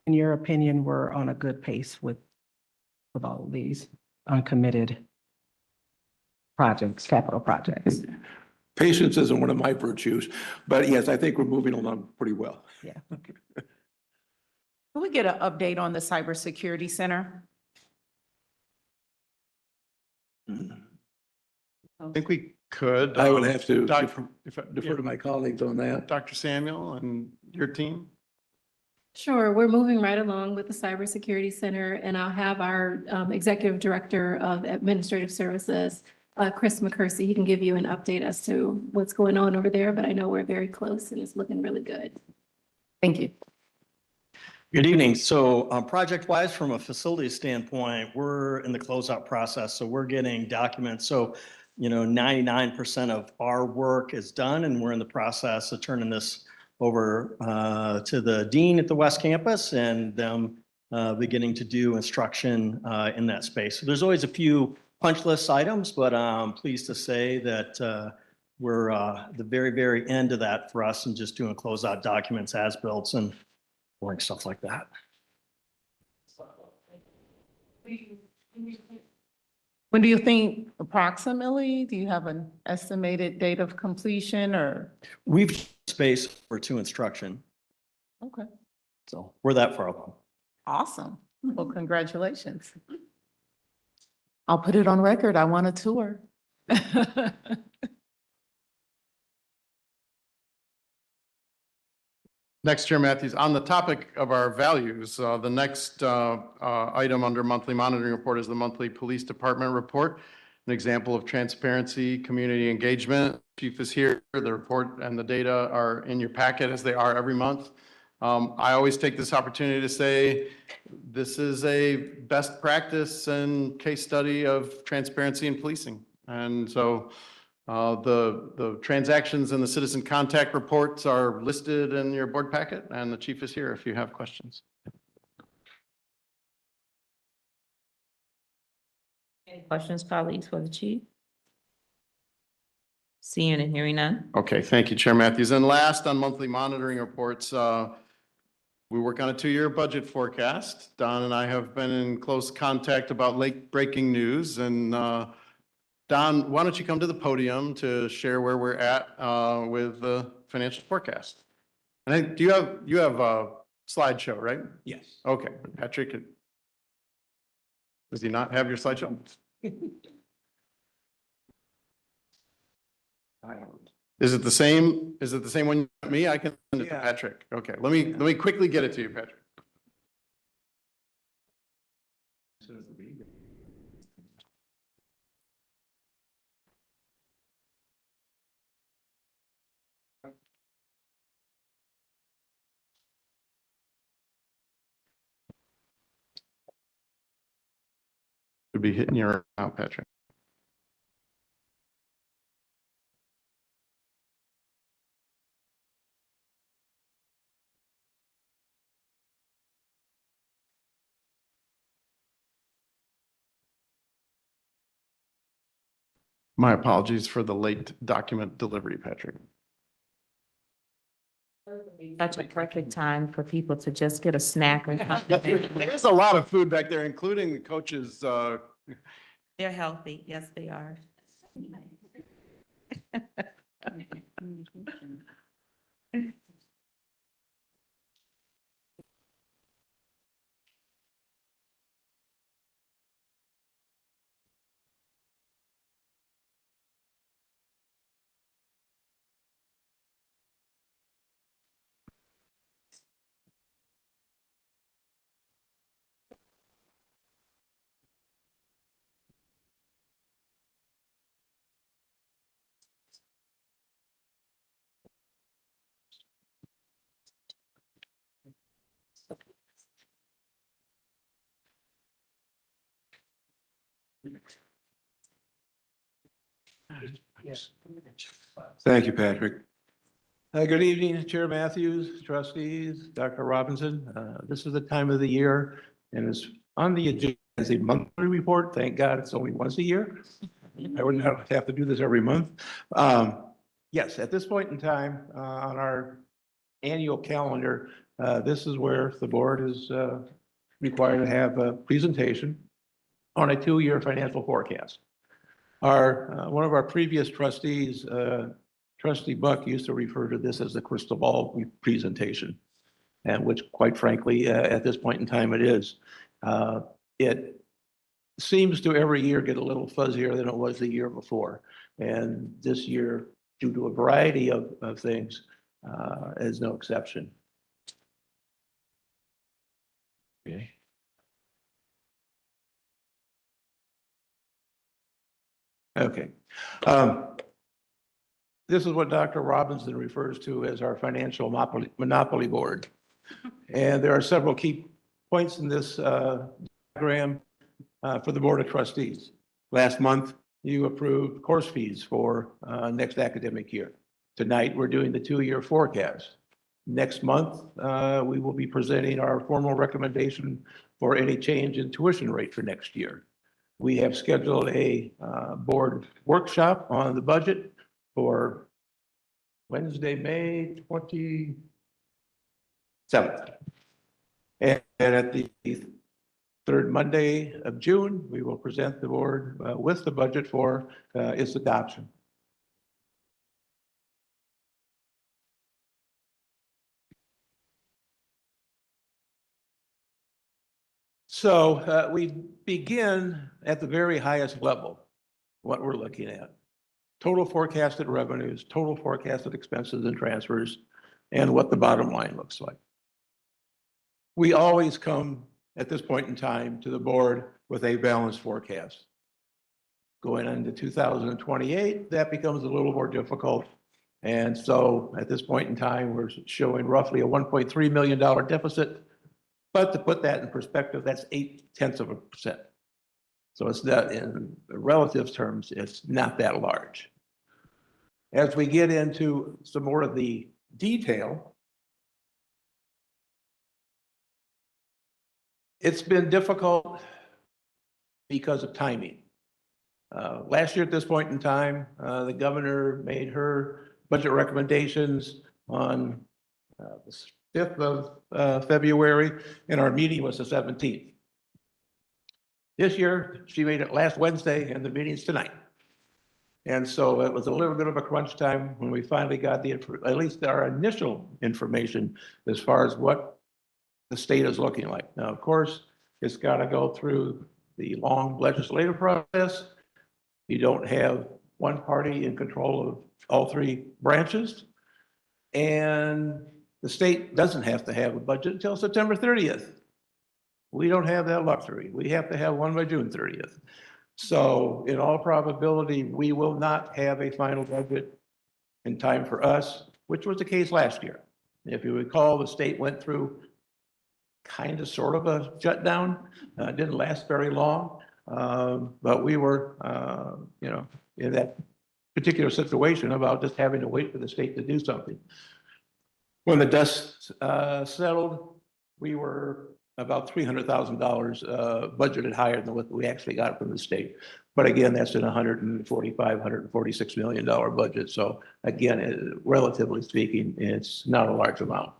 [SPEAKER 10] In your opinion, we're on a good pace with all of these uncommitted projects, capital projects.
[SPEAKER 11] Patience isn't one of my virtues, but yes, I think we're moving along pretty well.
[SPEAKER 10] Yeah.
[SPEAKER 4] Can we get an update on the cybersecurity center?
[SPEAKER 8] I think we could.
[SPEAKER 11] I would have to
[SPEAKER 8] Dr.
[SPEAKER 11] defer to my colleagues on that.
[SPEAKER 8] Dr. Samuel and your team?
[SPEAKER 12] Sure, we're moving right along with the Cybersecurity Center, and I'll have our Executive Director of Administrative Services, Chris McCursey. He can give you an update as to what's going on over there, but I know we're very close and it's looking really good.
[SPEAKER 4] Thank you.
[SPEAKER 13] Good evening. So project-wise, from a facility standpoint, we're in the closeout process. So we're getting documents. So, you know, 99% of our work is done, and we're in the process of turning this over to the dean at the West Campus and them beginning to do instruction in that space. So there's always a few punch list items, but I'm pleased to say that we're the very, very end of that for us and just doing closeout documents, as builds and boring stuff like that.
[SPEAKER 4] When do you think approximately? Do you have an estimated date of completion or?
[SPEAKER 13] We've space for 2 instruction,
[SPEAKER 4] Okay,
[SPEAKER 13] so we're that far along.
[SPEAKER 4] awesome. Well, congratulations. I'll put it on record. I want a tour.
[SPEAKER 8] Next, Chair Matthews, on the topic of our values, the next item under monthly monitoring report is the monthly police department report, an example of transparency, community engagement. Chief is here. The report and the data are in your packet, as they are every month. I always take this opportunity to say this is a best practice and case study of transparency in policing. And so the transactions and the citizen contact reports are listed in your board packet, and the chief is here if you have questions.
[SPEAKER 1] Any questions, colleagues, for the chief? Seeing and hearing none.
[SPEAKER 8] Okay, thank you, Chair Matthews. And last, on monthly monitoring reports, we work on a 2-year budget forecast. Don and I have been in close contact about late breaking news, and Don, why don't you come to the podium to share where we're at with the financial forecast? And you have a slideshow, right?
[SPEAKER 11] Yes.
[SPEAKER 8] Okay, Patrick, does he not have your slideshow? Is it the same? Is it the same one you got me? I can send it to Patrick. Okay, let me quickly get it to you, Patrick. Should be hitting your out, Patrick. My apologies for the late document delivery, Patrick.
[SPEAKER 1] Such a perfect time for people to just get a snack or something.
[SPEAKER 8] There's a lot of food back there, including the coaches.
[SPEAKER 1] They're healthy. Yes, they are.
[SPEAKER 11] Thank you, Patrick. Good evening, Chair Matthews, trustees, Dr. Robinson. This is the time of the year and it's on the agenda as a monthly report. Thank God it's only once a year. I wouldn't have to do this every month. Yes, at this point in time, on our annual calendar, this is where the board is required to have a presentation on a 2-year financial forecast. One of our previous trustees, Trustee Buck, used to refer to this as the crystal ball presentation, and which quite frankly, at this point in time, it is. It seems to every year get a little fuzzier than it was the year before. And this year, due to a variety of things, is no exception. Okay. Okay. This is what Dr. Robinson refers to as our financial monopoly board. And there are several key points in this diagram for the Board of Trustees. Last month, you approved course fees for next academic year. Tonight, we're doing the 2-year forecast. Next month, we will be presenting our formal recommendation for any change in tuition rate for next year. We have scheduled a board workshop on the budget for Wednesday, May 27th. And at the third Monday of June, we will present the board with the budget for its adoption. So we begin at the very highest level, what we're looking at. Total forecasted revenues, total forecasted expenses and transfers, and what the bottom line looks like. We always come at this point in time to the board with a balanced forecast. Going into 2028, that becomes a little more difficult. And so at this point in time, we're showing roughly a $1.3 million deficit. But to put that in perspective, that's 0.8%. So it's not, in relative terms, it's not that large. As we get into some more of the detail, it's been difficult because of timing. Last year at this point in time, the governor made her budget recommendations on the 5th of February, and our meeting was the 17th. This year, she made it last Wednesday, and the meeting's tonight. And so it was a little bit of a crunch time when we finally got at least our initial information as far as what the state is looking like. Now, of course, it's got to go through the long legislative process. You don't have one party in control of all 3 branches. And the state doesn't have to have a budget until September 30th. We don't have that luxury. We have to have one by June 30th. So in all probability, we will not have a final budget in time for us, which was the case last year. If you recall, the state went through kind of sort of a shutdown. Didn't last very long, but we were, in that particular situation about just having to wait for the state to do something. When the dust settled, we were about $300,000 budgeted higher than what we actually got from the state. But again, that's in $146 million budget. So again, relatively speaking, it's not a large amount.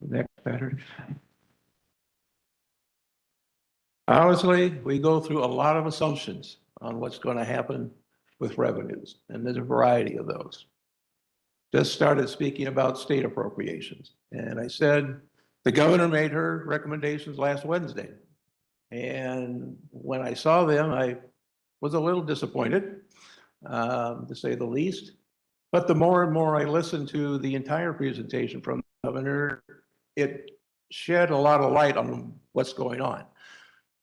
[SPEAKER 11] Next, Patrick. Honestly, we go through a lot of assumptions on what's going to happen with revenues, and there's a variety of those. Just started speaking about state appropriations, and I said the governor made her recommendations last Wednesday. And when I saw them, I was a little disappointed, to say the least. But the more and more I listened to the entire presentation from the governor, it shed a lot of light on what's going on.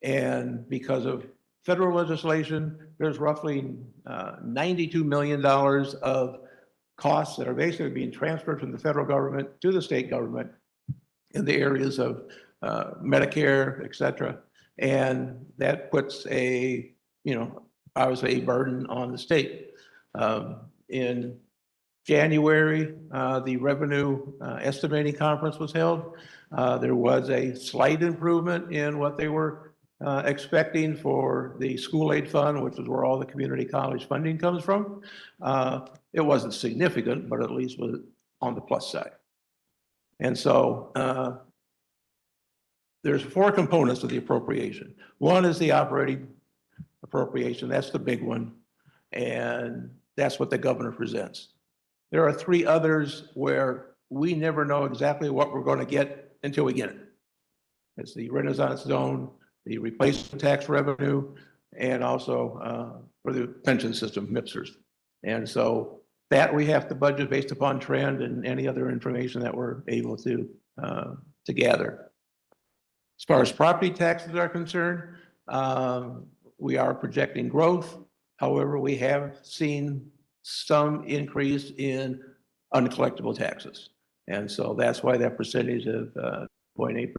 [SPEAKER 11] And because of federal legislation, there's roughly $92 million of costs that are basically being transferred from the federal government to the state government in the areas of Medicare, et cetera. And that puts a obviously a burden on the state. In January, the revenue estimating conference was held. There was a slight improvement in what they were expecting for the school aid fund, which is where all the community college funding comes from. It wasn't significant, but at least was on the plus side. And so there's 4 components of the appropriation. One is the operating appropriation. That's the big one. And that's what the governor presents. There are 3 others where we never know exactly what we're going to get until we get it. It's the Renaissance Zone, the replacement tax revenue, and also for the pension system, MIPSers. And so that we have to budget based upon trend and any other information that we're able to gather. As far as property taxes are concerned, we are projecting growth. However, we have seen some increase in uncollectible taxes. And so that's why that percentage of 0.8%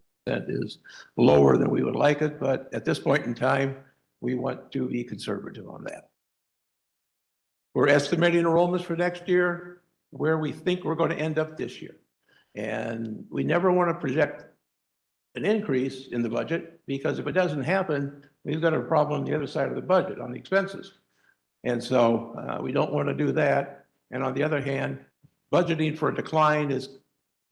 [SPEAKER 11] is lower than we would like it. But at this point in time, we want to be conservative on that. We're estimating enrollments for next year where we think we're going to end up this year. And we never want to project an increase in the budget, because if it doesn't happen, we've got a problem on the other side of the budget on the expenses. And so we don't want to do that. And on the other hand, budgeting for a decline is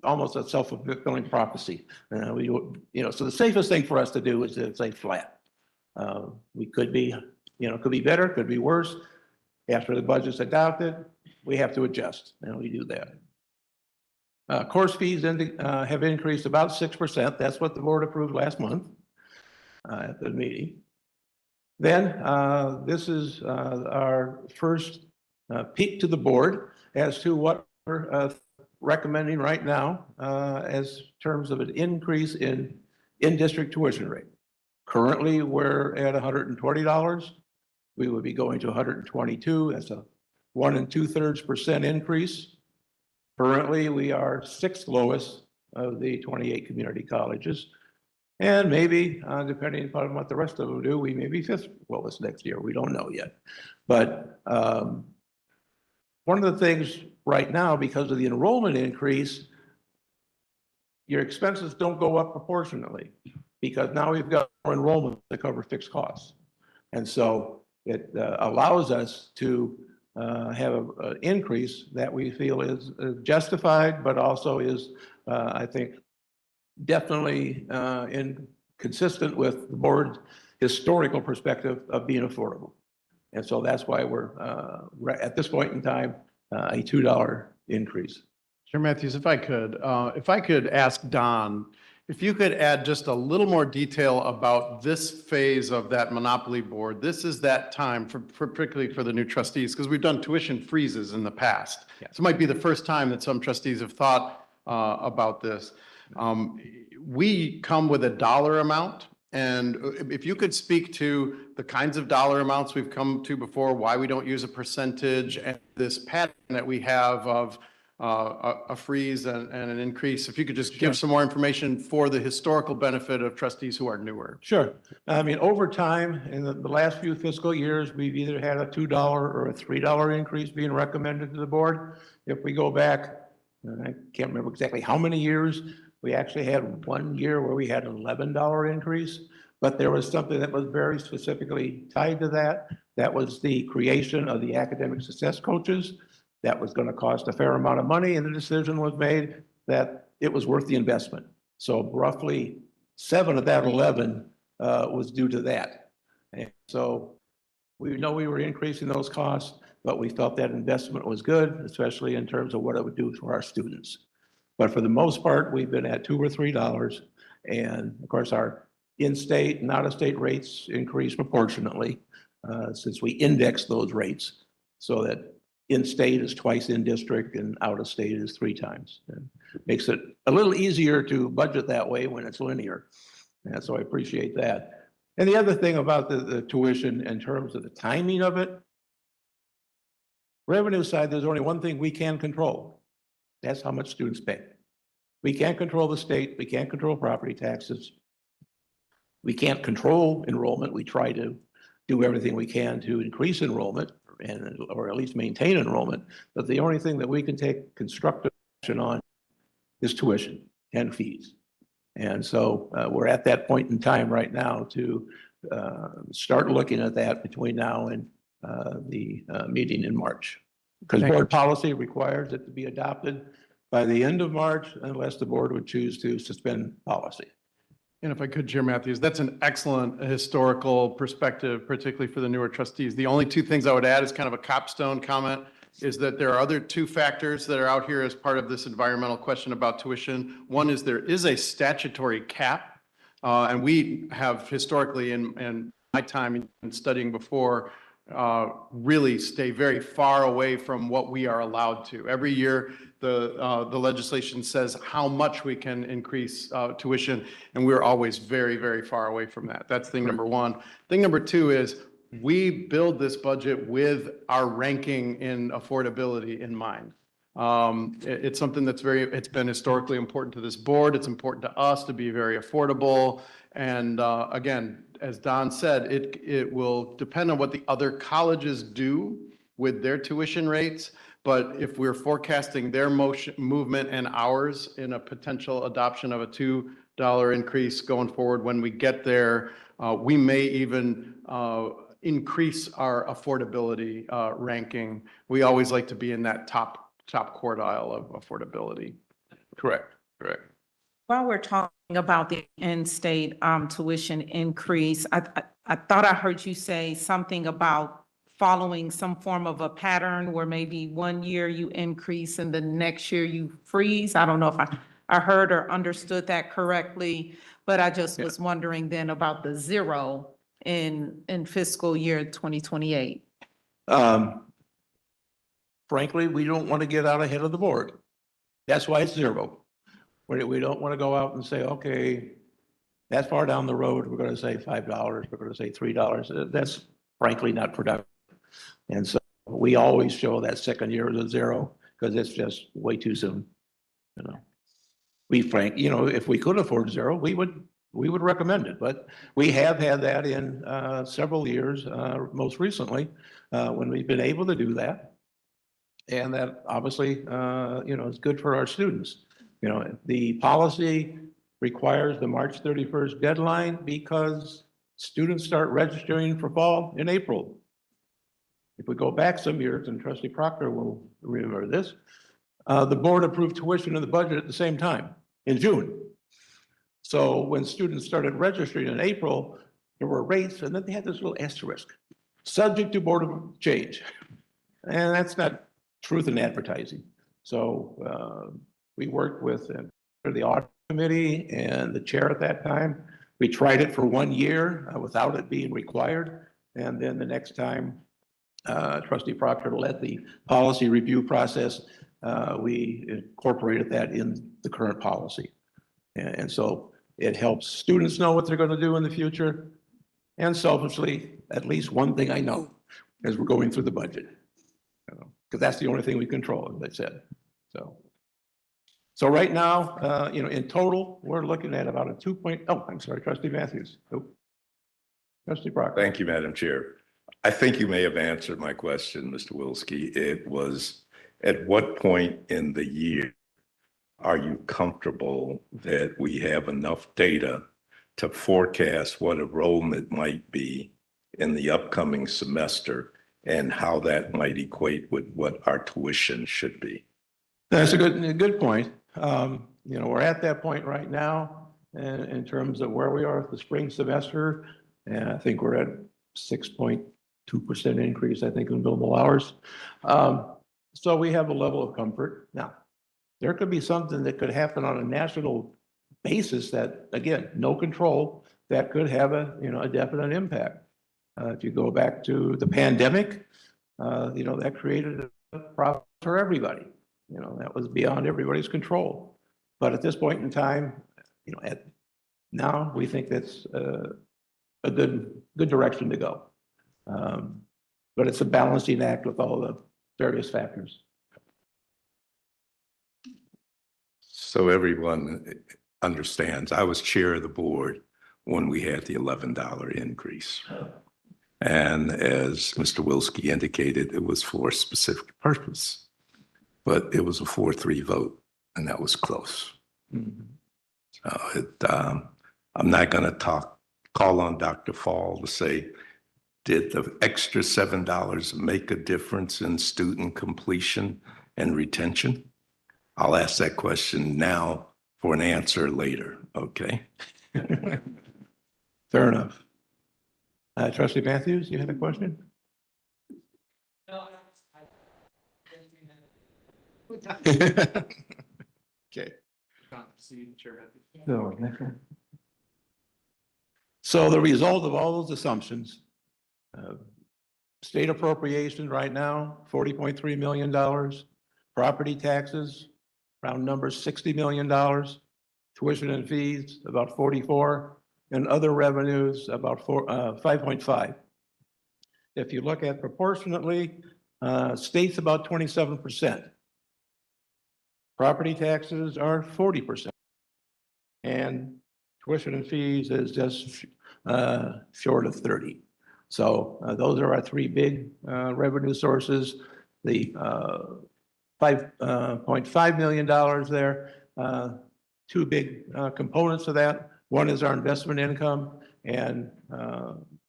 [SPEAKER 11] almost a self-fulfilling prophecy. So the safest thing for us to do is to say flat. We could be, could be better, could be worse. After the budget's adopted, we have to adjust, and we do that. Course fees have increased about 6%. That's what the board approved last month at the meeting. Then this is our first peek to the board as to what we're recommending right now as terms of an increase in district tuition rate. Currently, we're at $120. We would be going to 122. That's a 1 2/3% increase. Currently, we are 6th lowest of the 28 community colleges. And maybe, depending upon what the rest of them do, we may be 5th lowest next year. We don't know yet. But one of the things right now, because of the enrollment increase, your expenses don't go up proportionately, because now we've got more enrollment to cover fixed costs. And so it allows us to have an increase that we feel is justified, but also is, I think, definitely consistent with the board's historical perspective of being affordable. And so that's why we're at this point in time, a $2 increase.
[SPEAKER 8] Chair Matthews, if I could ask Don, if you could add just a little more detail about this phase of that monopoly board. This is that time particularly for the new trustees, because we've done tuition freezes in the past. Yeah. So it might be the first time that some trustees have thought about this. We come with a dollar amount, and if you could speak to the kinds of dollar amounts we've come to before, why we don't use a percentage, and this pattern that we have of a freeze and an increase. If you could just give some more information for the historical benefit of trustees who are newer.
[SPEAKER 11] Sure. I mean, over time, in the last few fiscal years, we've either had a $2 or a $3 increase being recommended to the board. If we go back, I can't remember exactly how many years, we actually had one year where we had an $11 increase, but there was something that was very specifically tied to that. That was the creation of the academic success coaches. That was going to cost a fair amount of money, and the decision was made that it was worth the investment. So roughly 7 of that 11 was due to that. And so we know we were increasing those costs, but we felt that investment was good, especially in terms of what it would do for our students. But for the most part, we've been at $2 or $3. And of course, our in-state and out-of-state rates increase proportionately since we index those rates so that in-state is twice in district and out-of-state is 3 times. And it makes it a little easier to budget that way when it's linear. And so I appreciate that. And the other thing about the tuition in terms of the timing of it, revenue side, there's only one thing we can control. That's how much students pay. We can't control the state. We can't control property taxes. We can't control enrollment. We try to do everything we can to increase enrollment or at least maintain enrollment. But the only thing that we can take constructive action on is tuition and fees. And so we're at that point in time right now to start looking at that between now and the meeting in March. Because board policy requires it to be adopted by the end of March unless the board would choose to suspend policy.
[SPEAKER 8] And if I could, Chair Matthews, that's an excellent historical perspective, particularly for the newer trustees. The only two things I would add is kind of a capstone comment is that there are other two factors that are out here as part of this environmental question about tuition. One is there is a statutory cap, and we have historically in my time in studying before, really stay very far away from what we are allowed to. Every year, the legislation says how much we can increase tuition, and we're always very, very far away from that. That's thing number one. Thing number two is we build this budget with our ranking in affordability in mind. It's something that's it's been historically important to this board. It's important to us to be very affordable. And again, as Don said, it will depend on what the other colleges do with their tuition rates. But if we're forecasting their movement and ours in a potential adoption of a $2 increase going forward, when we get there, we may even increase our affordability ranking. We always like to be in that top quartile of affordability.
[SPEAKER 11] Correct, correct.
[SPEAKER 4] While we're talking about the in-state tuition increase, I thought I heard you say something about following some form of a pattern where maybe 1 year you increase and the next year you freeze. I don't know if I heard or understood that correctly, but I just was wondering then about the zero in fiscal year 2028.
[SPEAKER 11] Frankly, we don't want to get out ahead of the board. That's why it's zero. We don't want to go out and say, okay, that far down the road, we're going to say $5, we're going to say $3. That's frankly not productive. And so we always show that second year as a zero because it's just way too soon. You know, if we could afford zero, we would recommend it, but we have had that in several years, most recently, when we've been able to do that. And that obviously, is good for our students. The policy requires the March 31st deadline because students start registering for fall in April. If we go back some years, and Trustee Proctor will remember this, the board approved tuition in the budget at the same time in June. So when students started registering in April, there were rates, and then they had this little asterisk, subject to board of change. And that's not truth in advertising. So we worked with the audit committee and the chair at that time. We tried it for 1 year without it being required. And then the next time, Trustee Proctor led the policy review process, we incorporated that in the current policy. And so it helps students know what they're going to do in the future. And selfishly, at least one thing I know as we're going through the budget, because that's the only thing we control, as I said. So right now, in total, we're looking at about a 2 point. Oh, I'm sorry, Trustee Matthews. Oh. Trustee Proctor.
[SPEAKER 3] Thank you, Madam Chair. I think you may have answered my question, Mr. Wilski. It was, at what point in the year are you comfortable that we have enough data to forecast what enrollment might be in the upcoming semester and how that might equate with what our tuition should be?
[SPEAKER 11] That's a good point. We're at that point right now in terms of where we are at the spring semester. And I think we're at 6.2% increase, I think, in billable hours. So we have a level of comfort. Now, there could be something that could happen on a national basis that, again, no control, that could have a definite impact. If you go back to the pandemic, that created a problem for everybody. That was beyond everybody's control. But at this point in time, now we think that's a good direction to go. But it's a balancing act with all the various factors.
[SPEAKER 3] So everyone understands, I was chair of the board when we had the $11 increase. And as Mr. Wilski indicated, it was for a specific purpose. But it was a 4-3 vote, and that was close. I'm not going to call on Dr. Fall to say, did the extra $7 make a difference in student completion and retention? I'll ask that question now for an answer later, okay?
[SPEAKER 11] Fair enough. Trustee Matthews, you had a question? Okay. So the result of all those assumptions, state appropriation right now, $40.3 million, property taxes, round numbers, $60 million, tuition and fees, about 44, and other revenues, about 5.5. If you look at proportionately, states about 27%. Property taxes are 40%. And tuition and fees is just short of 30. So those are our three big revenue sources. The $5.5 million there, two big components of that. One is our investment income, and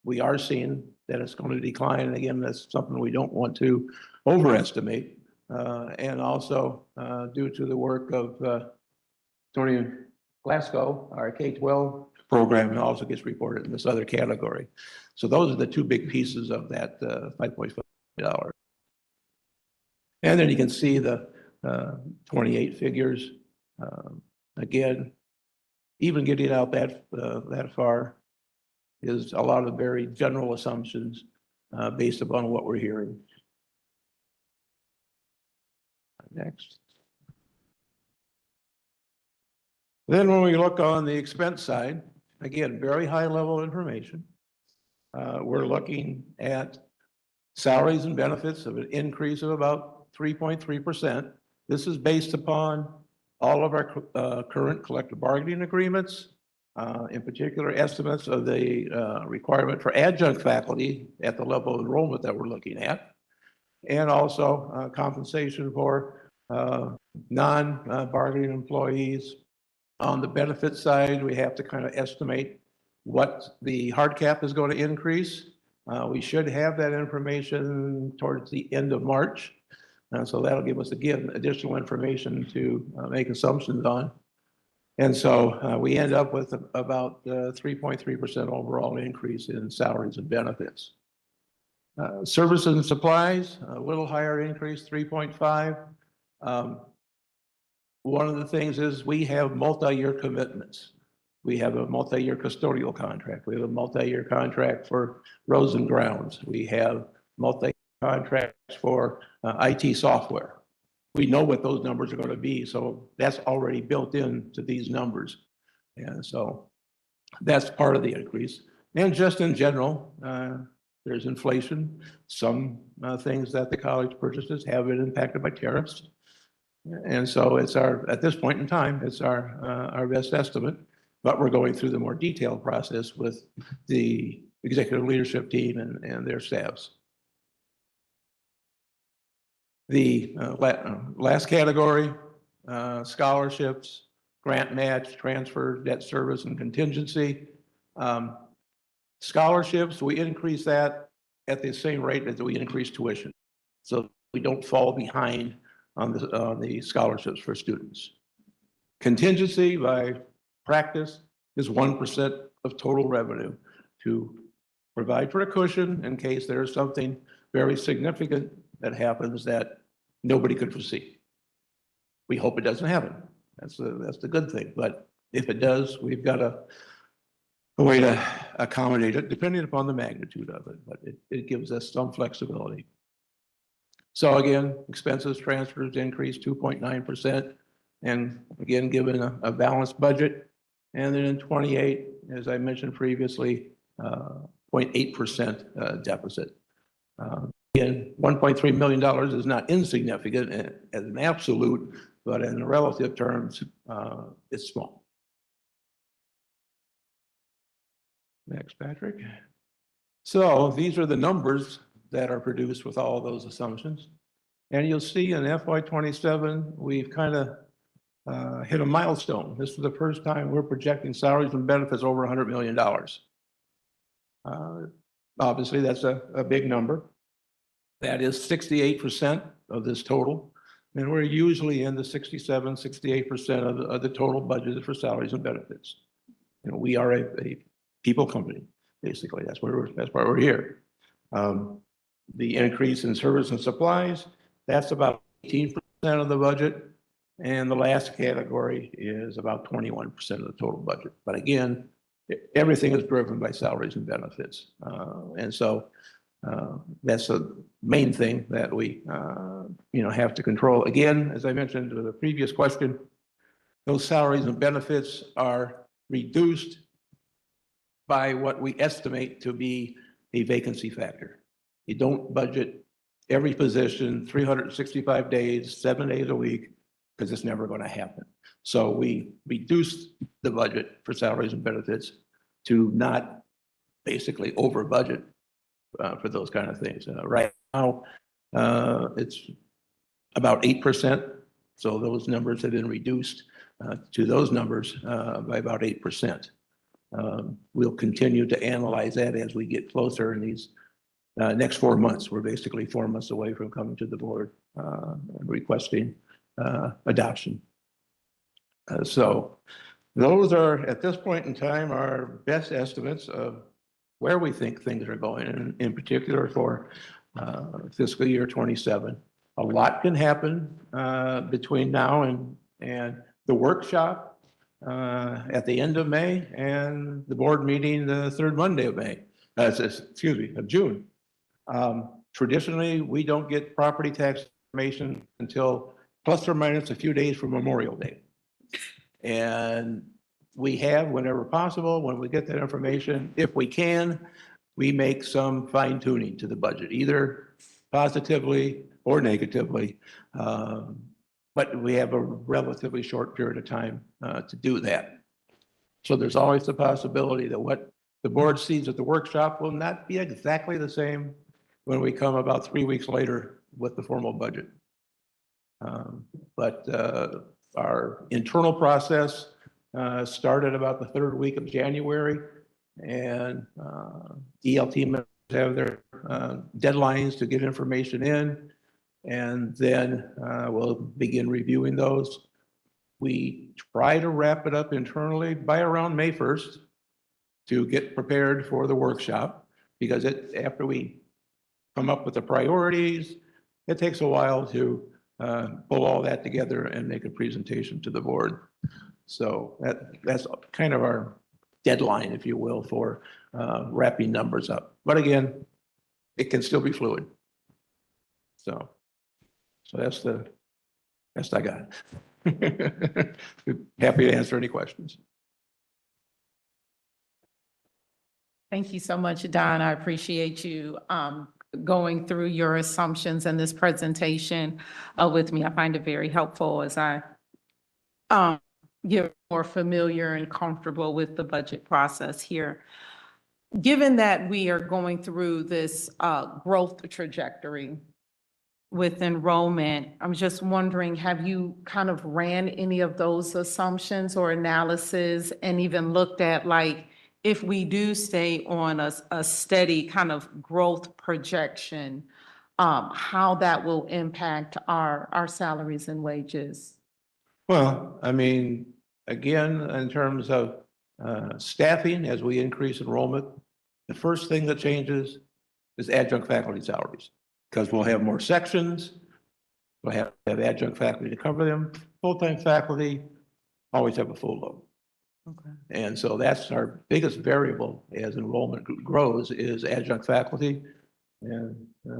[SPEAKER 11] we are seeing that it's going to decline. And again, that's something we don't want to overestimate. And also due to the work of Tony Glasgow, our K-12 program also gets reported in this other category. So those are the two big pieces of that $5.5 million. And then you can see the 28 figures. Again, even getting out that far is a lot of very general assumptions based upon what we're hearing. Next. Then when we look on the expense side, again, very high level information. We're looking at salaries and benefits of an increase of about 3.3%. This is based upon all of our current collective bargaining agreements, in particular estimates of the requirement for adjunct faculty at the level of enrollment that we're looking at, and also compensation for non-bargaining employees. On the benefit side, we have to kind of estimate what the hard cap is going to increase. We should have that information towards the end of March. So that'll give us, again, additional information to make assumptions on. And so we end up with about 3.3% overall increase in salaries and benefits. Services and supplies, a little higher increase, 3.5. One of the things is we have multi-year commitments. We have a multi-year custodial contract. We have a multi-year contract for roads and grounds. We have multi-year contracts for IT software. We know what those numbers are going to be, so that's already built into these numbers. And so that's part of the increase. And just in general, there's inflation. Some things that the college purchases have been impacted by tariffs. And so it's at this point in time, it's our best estimate, but we're going through the more detailed process with the executive leadership team and their staffs. The last category, scholarships, grant match, transfer, debt service, and contingency. Scholarships, we increase that at the same rate as we increase tuition. So we don't fall behind on the scholarships for students. Contingency by practice is 1% of total revenue to provide for a cushion in case there's something very significant that happens that nobody could foresee. We hope it doesn't happen. That's the good thing. But if it does, we've got a way to accommodate it depending upon the magnitude of it. But it gives us some flexibility. So again, expenses transfers increased 2.9%. And again, given a balanced budget. And then in 28, as I mentioned previously, 0.8% deficit. Again, $1.3 million is not insignificant as an absolute, but in relative terms, it's small. Next, Patrick. So these are the numbers that are produced with all of those assumptions. And you'll see in FY '27, we've kind of hit a milestone. This is the first time we're projecting salaries and benefits over $100 million. Obviously, that's a big number. That is 68% of this total. And we're usually in the 67, 68% of the total budget for salaries and benefits. You know, we are a people company, basically. That's why we're here. The increase in service and supplies, that's about 18% of the budget. And the last category is about 21% of the total budget. But again, everything is driven by salaries and benefits. And so that's the main thing that we, have to control. Again, as I mentioned in the previous question, those salaries and benefits are reduced by what we estimate to be a vacancy factor. You don't budget every position 365 days, 7 days a week, because it's never going to happen. So we reduce the budget for salaries and benefits to not basically over budget for those kind of things. Right now, it's about 8%. So those numbers have been reduced to those numbers by about 8%. We'll continue to analyze that as we get closer in these next 4 months. We're basically 4 months away from coming to the board and requesting adoption. So those are, at this point in time, our best estimates of where we think things are going, and in particular for fiscal year '27. A lot can happen between now and the workshop at the end of May and the board meeting the third Monday of May, of June. Traditionally, we don't get property tax information until plus or minus a few days from Memorial Day. And we have, whenever possible, when we get that information, if we can, we make some fine tuning to the budget, either positively or negatively. But we have a relatively short period of time to do that. So there's always the possibility that what the board sees at the workshop will not be exactly the same when we come about 3 weeks later with the formal budget. But our internal process started about the third week of January, and ELT members have their deadlines to get information in, and then we'll begin reviewing those. We try to wrap it up internally by around May 1st to get prepared for the workshop, because after we come up with the priorities, it takes a while to pull all that together and make a presentation to the board. So that's kind of our deadline, if you will, for wrapping numbers up. But again, it can still be fluid. So that's the best I got. Happy to answer any questions.
[SPEAKER 4] Thank you so much, Don. I appreciate you going through your assumptions in this presentation with me. I find it very helpful as I get more familiar and comfortable with the budget process here. Given that we are going through this growth trajectory with enrollment, I'm just wondering, have you kind of ran any of those assumptions or analysis and even looked at, like, if we do stay on a steady kind of growth projection, how that will impact our salaries and wages?
[SPEAKER 11] Well, I mean, again, in terms of staffing, as we increase enrollment, the first thing that changes is adjunct faculty salaries, because we'll have more sections, we'll have adjunct faculty to cover them. Full-time faculty always have a full load.
[SPEAKER 4] Okay.
[SPEAKER 11] And so that's our biggest variable as enrollment grows, is adjunct faculty. And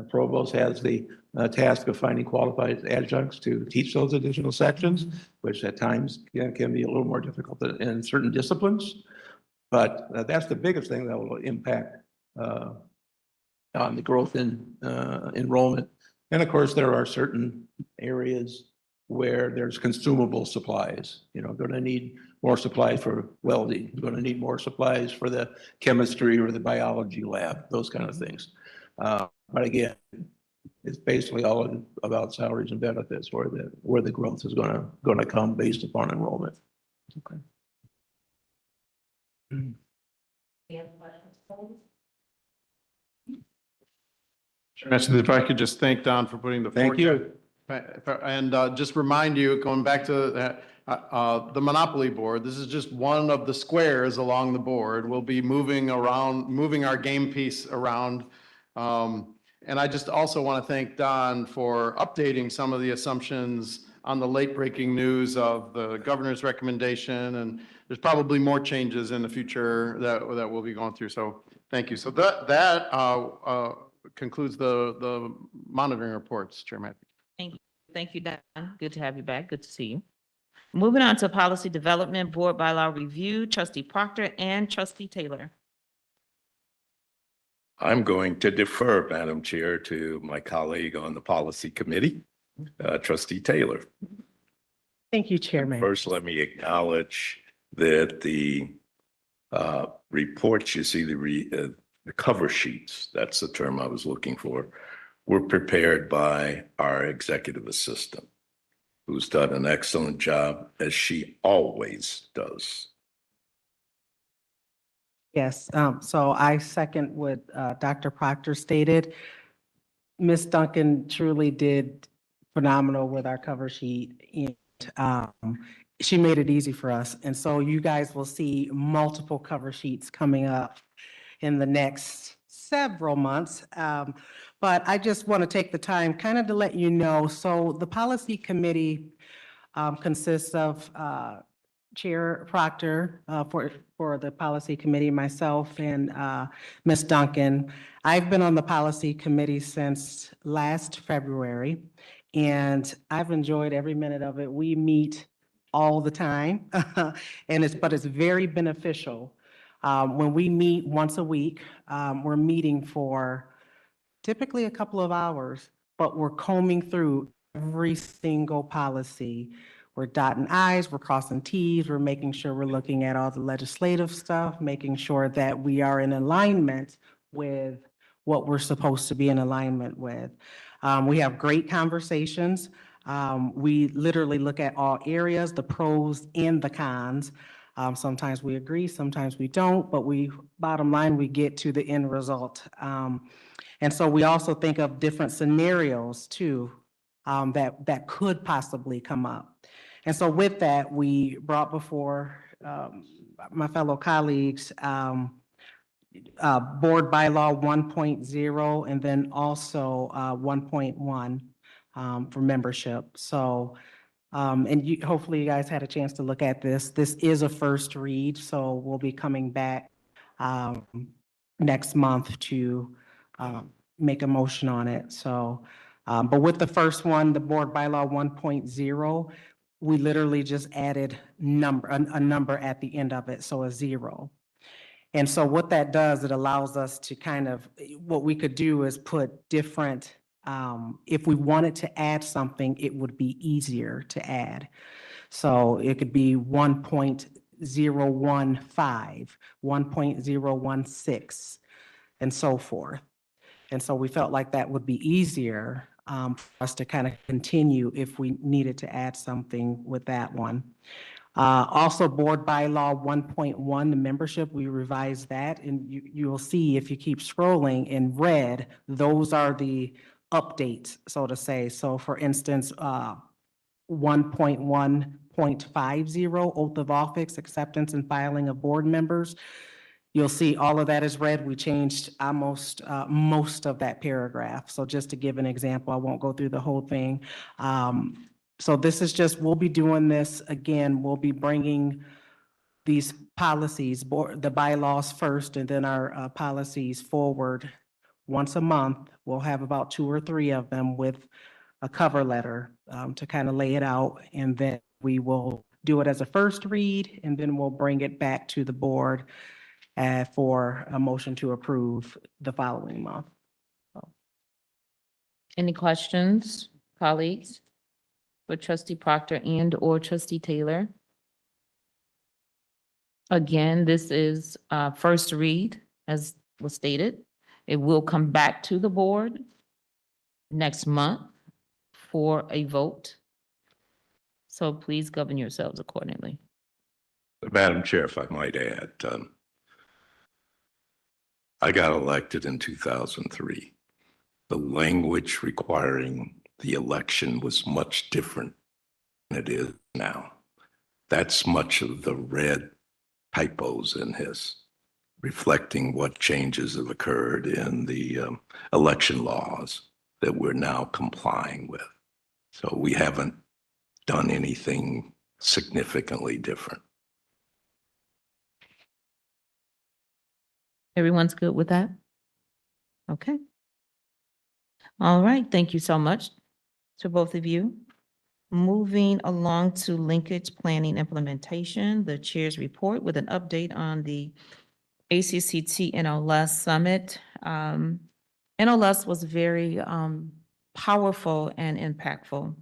[SPEAKER 11] Provost has the task of finding qualified adjuncts to teach those additional sections, which at times can be a little more difficult in certain disciplines. But that's the biggest thing that will impact on the growth in enrollment. And of course, there are certain areas where there's consumable supplies, going to need more supplies for welding. You're going to need more supplies for the chemistry or the biology lab, those kind of things. But again, it's basically all about salaries and benefits where the growth is gonna come based upon enrollment.
[SPEAKER 8] If I could just thank Don for putting the.
[SPEAKER 11] Thank you.
[SPEAKER 8] And just remind you, going back to the Monopoly Board, this is just one of the squares along the board. We'll be moving our game piece around. And I just also want to thank Don for updating some of the assumptions on the late breaking news of the governor's recommendation. And there's probably more changes in the future that we'll be going through. So thank you. So that concludes the monitoring reports, Chair Matthews.
[SPEAKER 1] Thank you, Don. Good to have you back. Good to see you. Moving on to policy development, board bylaw review, Trustee Proctor and Trustee Taylor.
[SPEAKER 3] I'm going to defer, Madam Chair, to my colleague on the policy committee, Trustee Taylor.
[SPEAKER 10] Thank you, Chairman.
[SPEAKER 3] First, let me acknowledge that the reports, you see the cover sheets, that's the term I was looking for, were prepared by our executive assistant, who's done an excellent job, as she always does.
[SPEAKER 10] Yes, so I second what Dr. Proctor stated. Ms. Duncan truly did phenomenal with our cover sheet, and she made it easy for us. And so you guys will see multiple cover sheets coming up in the next several months. But I just want to take the time kind of to let you know, so the policy committee consists of Chair Proctor for the policy committee, myself and Ms. Duncan. I've been on the policy committee since last February, and I've enjoyed every minute of it. We meet all the time, but it's very beneficial. When we meet once a week, we're meeting for typically a couple of hours, but we're combing through every single policy. We're dotting i's, we're crossing t's, we're making sure we're looking at all the legislative stuff, making sure that we are in alignment with what we're supposed to be in alignment with. We have great conversations. We literally look at all areas, the pros and the cons. Sometimes we agree, sometimes we don't, but bottom line, we get to the end result. And so we also think of different scenarios too, that could possibly come up. And so with that, we brought before my fellow colleagues Board Bylaw 1.0 and then also 1.1 for membership. So and hopefully you guys had a chance to look at this. This is a first read, so we'll be coming back next month to make a motion on it. So, but with the first one, the Board Bylaw 1.0, we literally just added a number at the end of it, so a 0. And so what that does, it allows us to kind of, what we could do is put different, if we wanted to add something, it would be easier to add. So it could be 1.015, 1.016, and so forth. And so we felt like that would be easier for us to kind of continue if we needed to add something with that one. Also, Board Bylaw 1.1, the membership, we revised that, and you will see if you keep scrolling in red, those are the updates, so to say. So for instance, 1.1.50, oath of office, acceptance and filing of board members. You'll see all of that is red. We changed almost most of that paragraph. So just to give an example, I won't go through the whole thing. So this is just, we'll be doing this again. We'll be bringing these policies, the bylaws first, and then our policies forward once a month. We'll have about 2 or 3 of them with a cover letter to kind of lay it out. And then we will do it as a first read, and then we'll bring it back to the board for a motion to approve the following month.
[SPEAKER 1] Any questions, colleagues, for Trustee Proctor and or Trustee Taylor? Again, this is first read, as was stated. It will come back to the board next month for a vote. So please govern yourselves accordingly.
[SPEAKER 3] Madam Chair, if I might add, I got elected in 2003. The language requiring the election was much different than it is now. That's much of the red typos in his, reflecting what changes have occurred in the election laws that we're now complying with. So we haven't done anything significantly different.
[SPEAKER 1] Everyone's good with that? Okay. All right, thank you so much to both of you. Moving along to linkage planning implementation, the chair's report with an update on the ACCT NLS Summit. NLS was very powerful and impactful.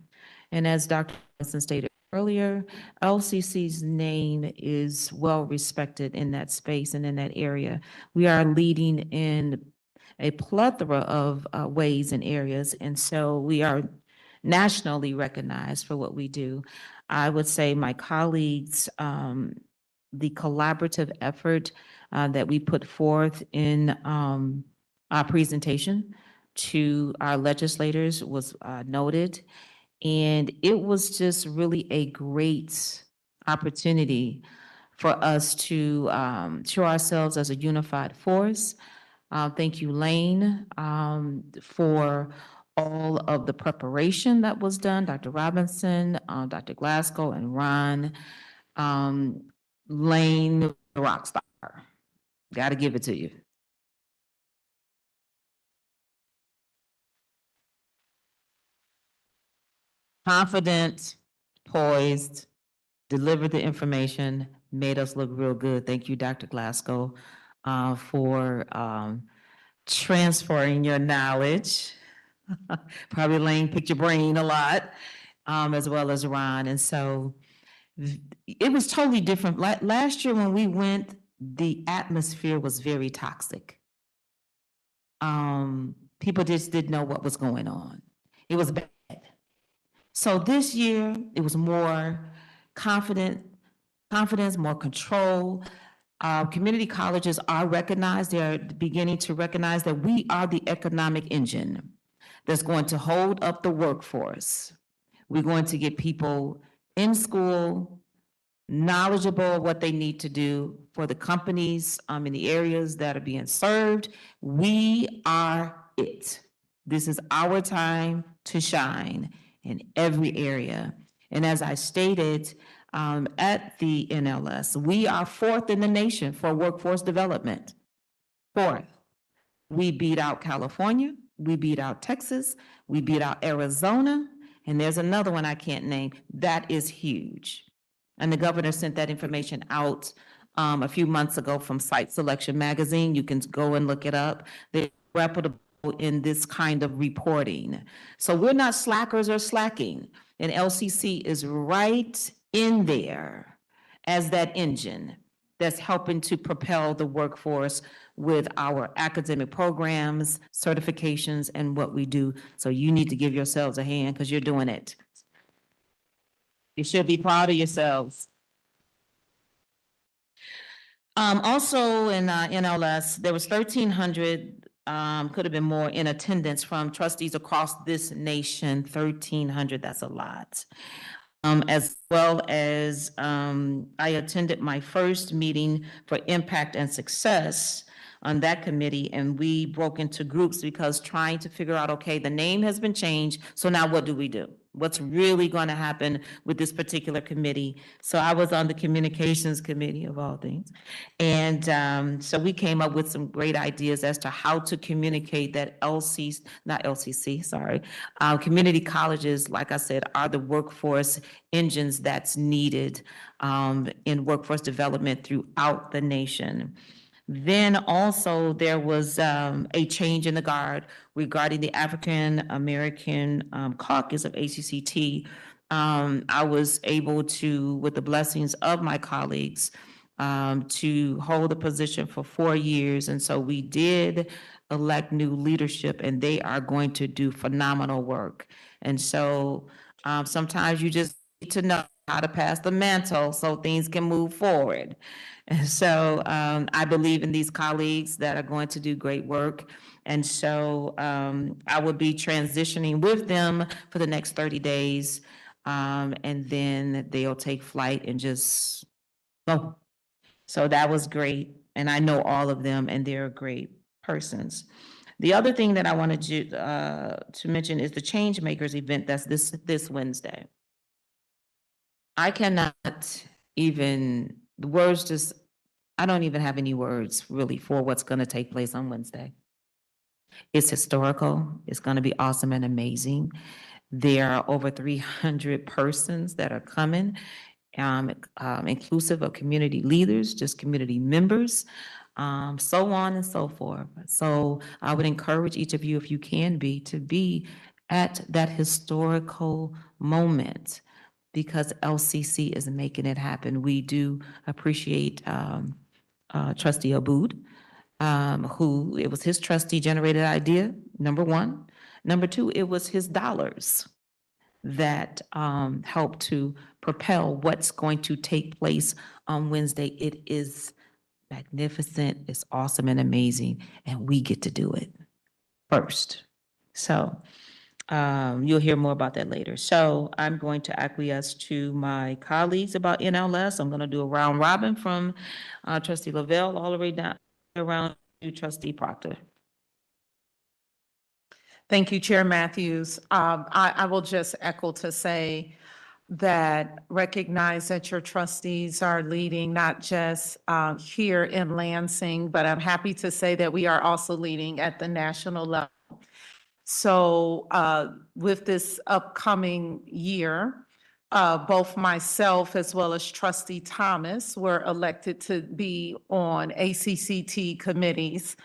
[SPEAKER 1] And as Dr. Johnson stated earlier, LCC's name is well respected in that space and in that area. We are leading in a plethora of ways and areas, and so we are nationally recognized for what we do. I would say my colleagues, the collaborative effort that we put forth in our presentation to our legislators was noted. And it was just really a great opportunity for us to show ourselves as a unified force. Thank you, Lane, for all of the preparation that was done, Dr. Robinson, Dr. Glasgow, and Ron. Lane, the rock star. Got to give it to you. Confident, poised, delivered the information, made us look real good. Thank you, Dr. Glasgow, for transferring your knowledge. Probably Lane picked your brain a lot, as well as Ron. And so it was totally different. Last year when we went, the atmosphere was very toxic. People just didn't know what was going on. It was bad. So this year, it was more confidence, more control. Community colleges are recognized. They're beginning to recognize that we are the economic engine that's going to hold up the workforce. We're going to get people in school, knowledgeable of what they need to do for the companies in the areas that are being served. We are it. This is our time to shine in every area. And as I stated at the NLS, we are fourth in the nation for workforce development. Fourth. We beat out California, we beat out Texas, we beat out Arizona, and there's another one I can't name. That is huge. And the governor sent that information out a few months ago from Site Selection Magazine. You can go and look it up. They're reputable in this kind of reporting. So we're not slackers or slacking, and LCC is right in there as that engine that's helping to propel the workforce with our academic programs, certifications, and what we do. So you need to give yourselves a hand because you're doing it. You should be proud of yourselves. Also in NLS, there was 1,300, could have been more in attendance from trustees across this nation. 1,300, that's a lot. As well as I attended my first meeting for Impact and Success on that committee, and we broke into groups because trying to figure out, okay, the name has been changed, so now what do we do? What's really going to happen with this particular committee? So I was on the communications committee of all things. And so we came up with some great ideas as to how to communicate that community colleges, like I said, are the workforce engines that's needed in workforce development throughout the nation. Then also there was a change in the guard regarding the African American caucus of ACCT. I was able to, with the blessings of my colleagues, to hold the position for 4 years. And so we did elect new leadership, and they are going to do phenomenal work. And so sometimes you just need to know how to pass the mantle so things can move forward. And so I believe in these colleagues that are going to do great work. And so I will be transitioning with them for the next 30 days. And then they'll take flight and just go. So that was great. And I know all of them, and they're great persons. The other thing that I wanted to mention is the Change Makers event that's this Wednesday. I cannot even, the words just, I don't even have any words really for what's going to take place on Wednesday. It's historical. It's going to be awesome and amazing. There are over 300 persons that are coming, inclusive of community leaders, just community members, so on and so forth. So I would encourage each of you, if you can be, to be at that historical moment, because LCC is making it happen. We do appreciate Trustee Aboud, who, it was his trustee generated idea, number one. Number two, it was his dollars that helped to propel what's going to take place on Wednesday. It is magnificent, it's awesome and amazing, and we get to do it first. So you'll hear more about that later. So I'm going to acquiesce to my colleagues about NLS. I'm going to do a round robin from Trustee Lavelle all the way down around to Trustee Proctor.
[SPEAKER 4] Thank you, Chair Matthews. I will just echo to say that recognize that your trustees are leading not just here in Lansing, but I'm happy to say that we are also leading at the national level. So with this upcoming year, both myself as well as Trustee Thomas were elected to be on ACCT committees.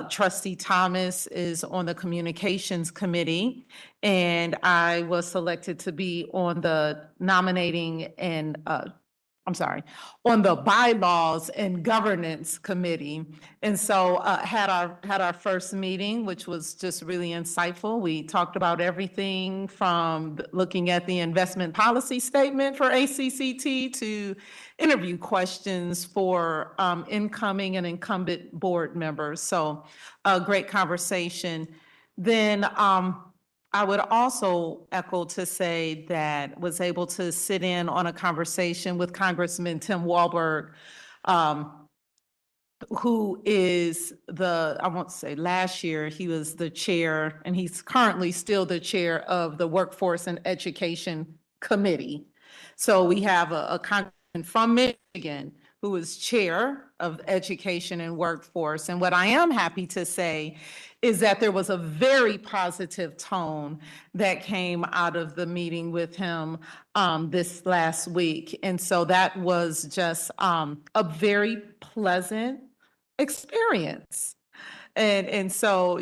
[SPEAKER 4] Trustee Thomas is on the Communications Committee, and I was selected to be on the Nominating and, on the Bylaws and Governance Committee. And so had our first meeting, which was just really insightful. We talked about everything from looking at the investment policy statement for ACCT to interview questions for incoming and incumbent board members. So a great conversation. Then I would also echo to say that was able to sit in on a conversation with Congressman Tim Walberg, who is I won't say last year, he was the chair, and he's currently still the chair of the Workforce and Education Committee. So we have a congressman from Michigan who is chair of Education and Workforce. And what I am happy to say is that there was a very positive tone that came out of the meeting with him this last week. And so that was just a very pleasant experience. And so,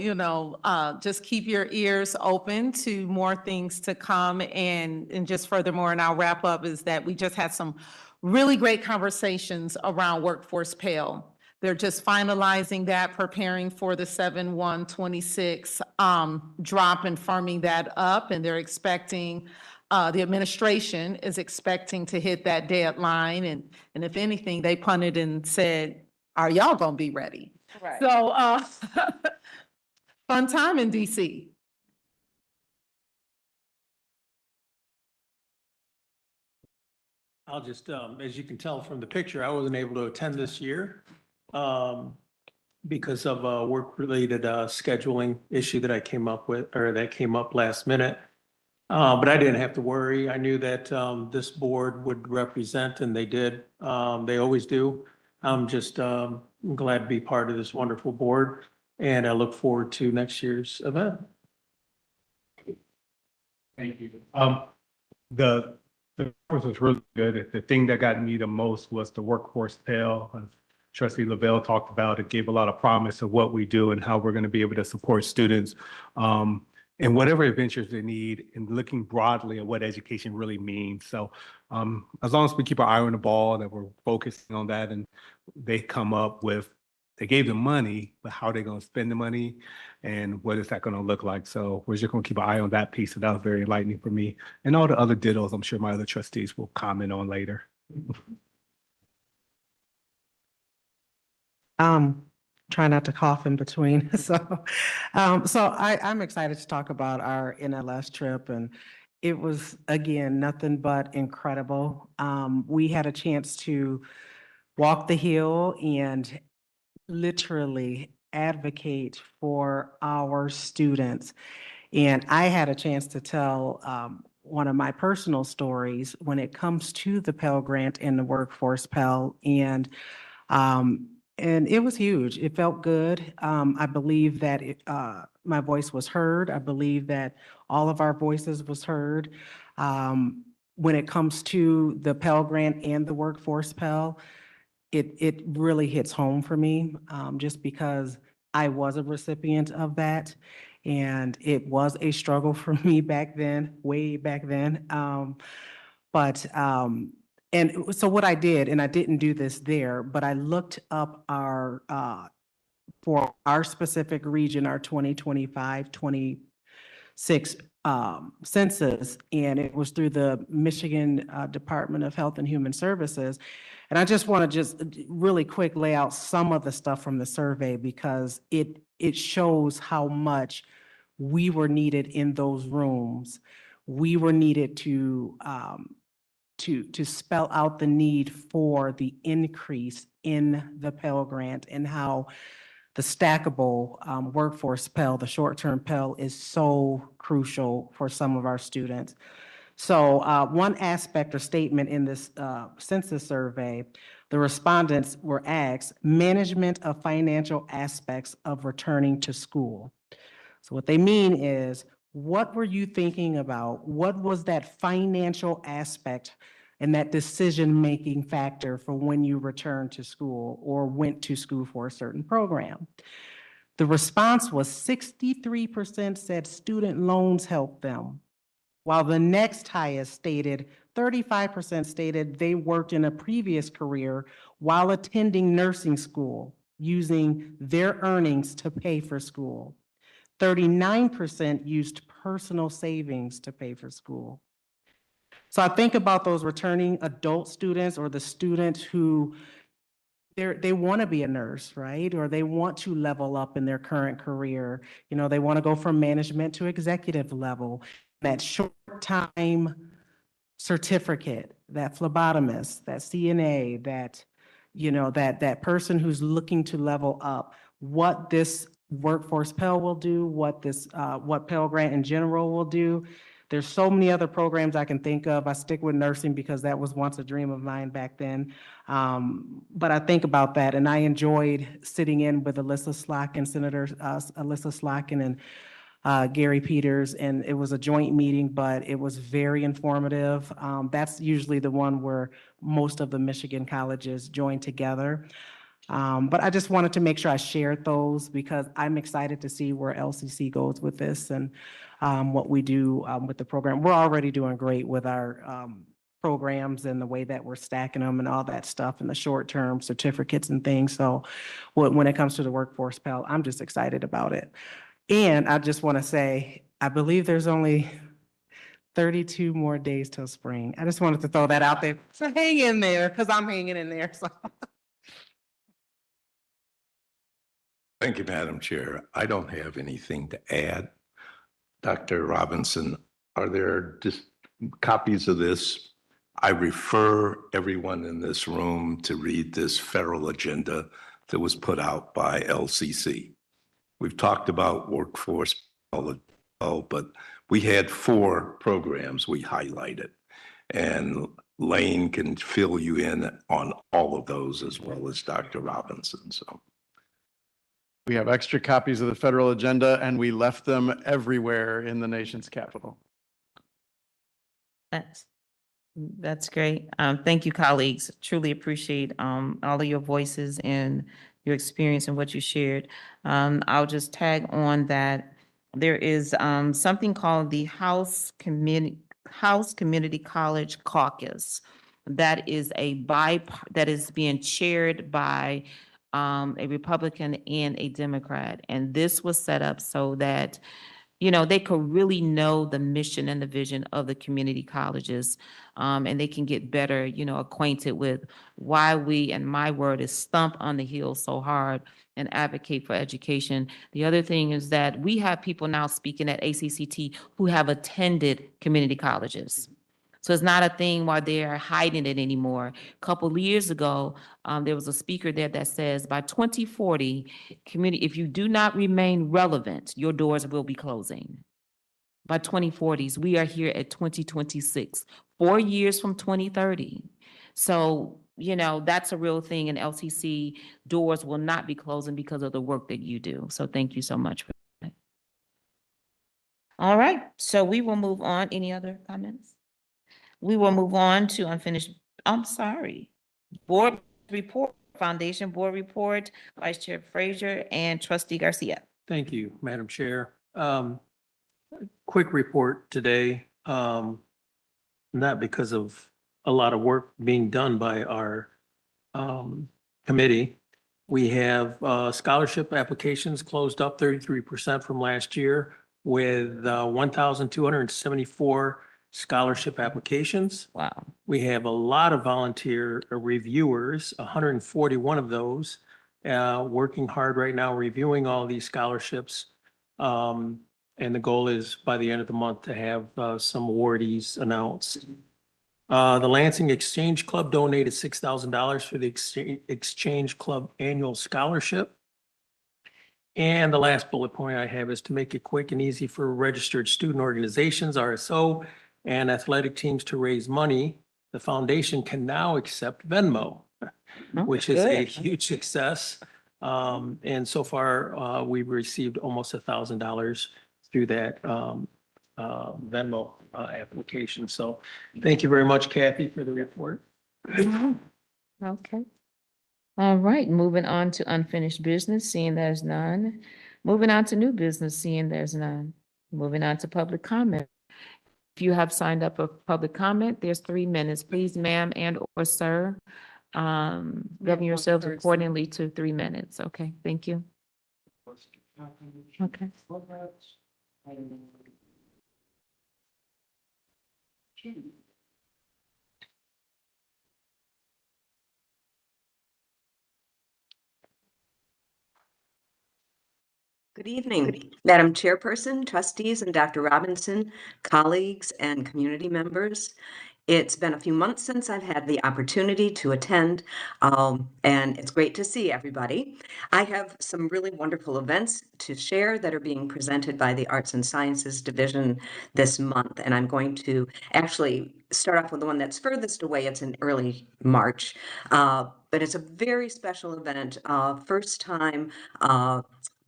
[SPEAKER 4] just keep your ears open to more things to come. And just furthermore, and I'll wrap up, is that we just had some really great conversations around workforce Pell. They're just finalizing that, preparing for the 7/1/26 drop and firming that up. And they're expecting, the administration is expecting to hit that deadline. And if anything, they punted and said, are y'all gonna be ready?
[SPEAKER 1] Right.
[SPEAKER 4] So fun time in DC.
[SPEAKER 11] I'll just, as you can tell from the picture, I wasn't able to attend this year because of a work-related scheduling issue that I came up with, or that came up last minute. But I didn't have to worry. I knew that this board would represent, and they did. They always do. I'm just glad to be part of this wonderful board, and I look forward to next year's event.
[SPEAKER 14] Thank you. The conference was really good. The thing that got me the most was the workforce Pell. Trustee Lavelle talked about it, gave a lot of promise of what we do and how we're going to be able to support students. and whatever adventures they need, and looking broadly at what education really means. So as long as we keep our eye on the ball, that we're focusing on that, and they come up with, they gave them money, but how are they going to spend the money, and what is that going to look like? So we're just going to keep an eye on that piece. So that was very enlightening for me, and all the other dittos I'm sure my other trustees will comment on later.
[SPEAKER 10] Try not to cough in between. I'm excited to talk about our NLS trip, and it was, again, nothing but incredible. We had a chance to walk the hill and literally advocate for our students. And I had a chance to tell one of my personal stories when it comes to the Pell Grant and the Workforce Pell. And it was huge. It felt good. I believe that my voice was heard. I believe that all of our voices was heard. When it comes to the Pell Grant and the Workforce Pell, it really hits home for me, just because I was a recipient of that. And it was a struggle for me back then, way back then. And so what I did, and I didn't do this there, but I looked up our, for our specific region, our 2025, 26 census, and it was through the Michigan Department of Health and Human Services. And I just want to just really quick lay out some of the stuff from the survey, because it shows how much we were needed in those rooms. We were needed to spell out the need for the increase in the Pell Grant, and how the stackable workforce Pell, the short-term Pell, is so crucial for some of our students. So one aspect or statement in this census survey, the respondents were asked management of financial aspects of returning to school. So what they mean is, what were you thinking about? What was that financial aspect and that decision-making factor for when you returned to school or went to school for a certain program? The response was 63% said student loans helped them, while the next highest stated, 35% stated they worked in a previous career while attending nursing school, using their earnings to pay for school. 39% used personal savings to pay for school. So I think about those returning adult students, or the students who they want to be a nurse, right? Or they want to level up in their current career. You know, they want to go from management to executive level. That short time certificate, that phlebotomist, that CNA, that, you know, that person who's looking to level up. What this Workforce Pell will do, what Pell Grant in general will do. There's so many other programs I can think of. I stick with nursing because that was once a dream of mine back then. But I think about that, and I enjoyed sitting in with Alyssa Slotkin, Senator Alyssa Slotkin, and Gary Peters, and it was a joint meeting, but it was very informative. That's usually the one where most of the Michigan colleges join together. But I just wanted to make sure I shared those, because I'm excited to see where LCC goes with this, and what we do with the program. We're already doing great with our programs and the way that we're stacking them and all that stuff, and the short-term certificates and things. So when it comes to the Workforce Pell, I'm just excited about it. And I just want to say, I believe there's only 32 more days till spring. I just wanted to throw that out there. So hang in there, because I'm hanging in there. So.
[SPEAKER 3] Thank you, Madam Chair. I don't have anything to add. Dr. Robinson, are there just copies of this? I refer everyone in this room to read this federal agenda that was put out by LCC. We've talked about workforce, but we had 4 programs we highlighted, and Lane can fill you in on all of those, as well as Dr. Robinson. So
[SPEAKER 8] We have extra copies of the federal agenda, and we left them everywhere in the nation's capital.
[SPEAKER 1] That's great. Thank you, colleagues. Truly appreciate all of your voices and your experience and what you shared. I'll just tag on that there is something called the House Community College Caucus. That is that is being chaired by a Republican and a Democrat. And this was set up so that, you know, they could really know the mission and the vision of the community colleges. And they can get better, you know, acquainted with why we, and my word is stomp on the heel so hard and advocate for education. The other thing is that we have people now speaking at ACCT who have attended community colleges. So it's not a thing while they're hiding it anymore. A couple of years ago, there was a speaker there that says by 2040, if you do not remain relevant, your doors will be closing. By 2040s, we are here at 2026, 4 years from 2030. So, you know, that's a real thing, and LCC doors will not be closing because of the work that you do. So thank you so much for that. All right, so we will move on. Any other comments? We will move on to unfinished, I'm sorry, board report, foundation board report, Vice Chair Frazier and Trustee Garcia.
[SPEAKER 15] Thank you, Madam Chair. Quick report today, not because of a lot of work being done by our committee. We have scholarship applications closed up 33% from last year with 1,274 scholarship applications.
[SPEAKER 1] Wow.
[SPEAKER 15] We have a lot of volunteer reviewers, 141 of those, working hard right now, reviewing all these scholarships. And the goal is by the end of the month to have some awardees announced. The Lansing Exchange Club donated $6,000 for the Exchange Club Annual Scholarship. And the last bullet point I have is to make it quick and easy for registered student organizations, RSO, and athletic teams to raise money. The foundation can now accept Venmo, which is a huge success. And so far, we've received almost $1,000 through that Venmo application. So thank you very much, Kathy, for the report.
[SPEAKER 1] Okay. All right, moving on to unfinished business, seeing there's none. Moving on to new business, seeing there's none. Moving on to public comment. If you have signed up for public comment, there's 3 minutes. Please, ma'am and or sir, govern yourselves accordingly to 3 minutes. Okay, thank you. Okay.
[SPEAKER 16] Good evening, Madam Chairperson, trustees, and Dr. Robinson, colleagues, and community members. It's been a few months since I've had the opportunity to attend, and it's great to see everybody. I have some really wonderful events to share that are being presented by the Arts and Sciences Division this month, and I'm going to actually start off with the one that's furthest away. It's in early March, but it's a very special event, first time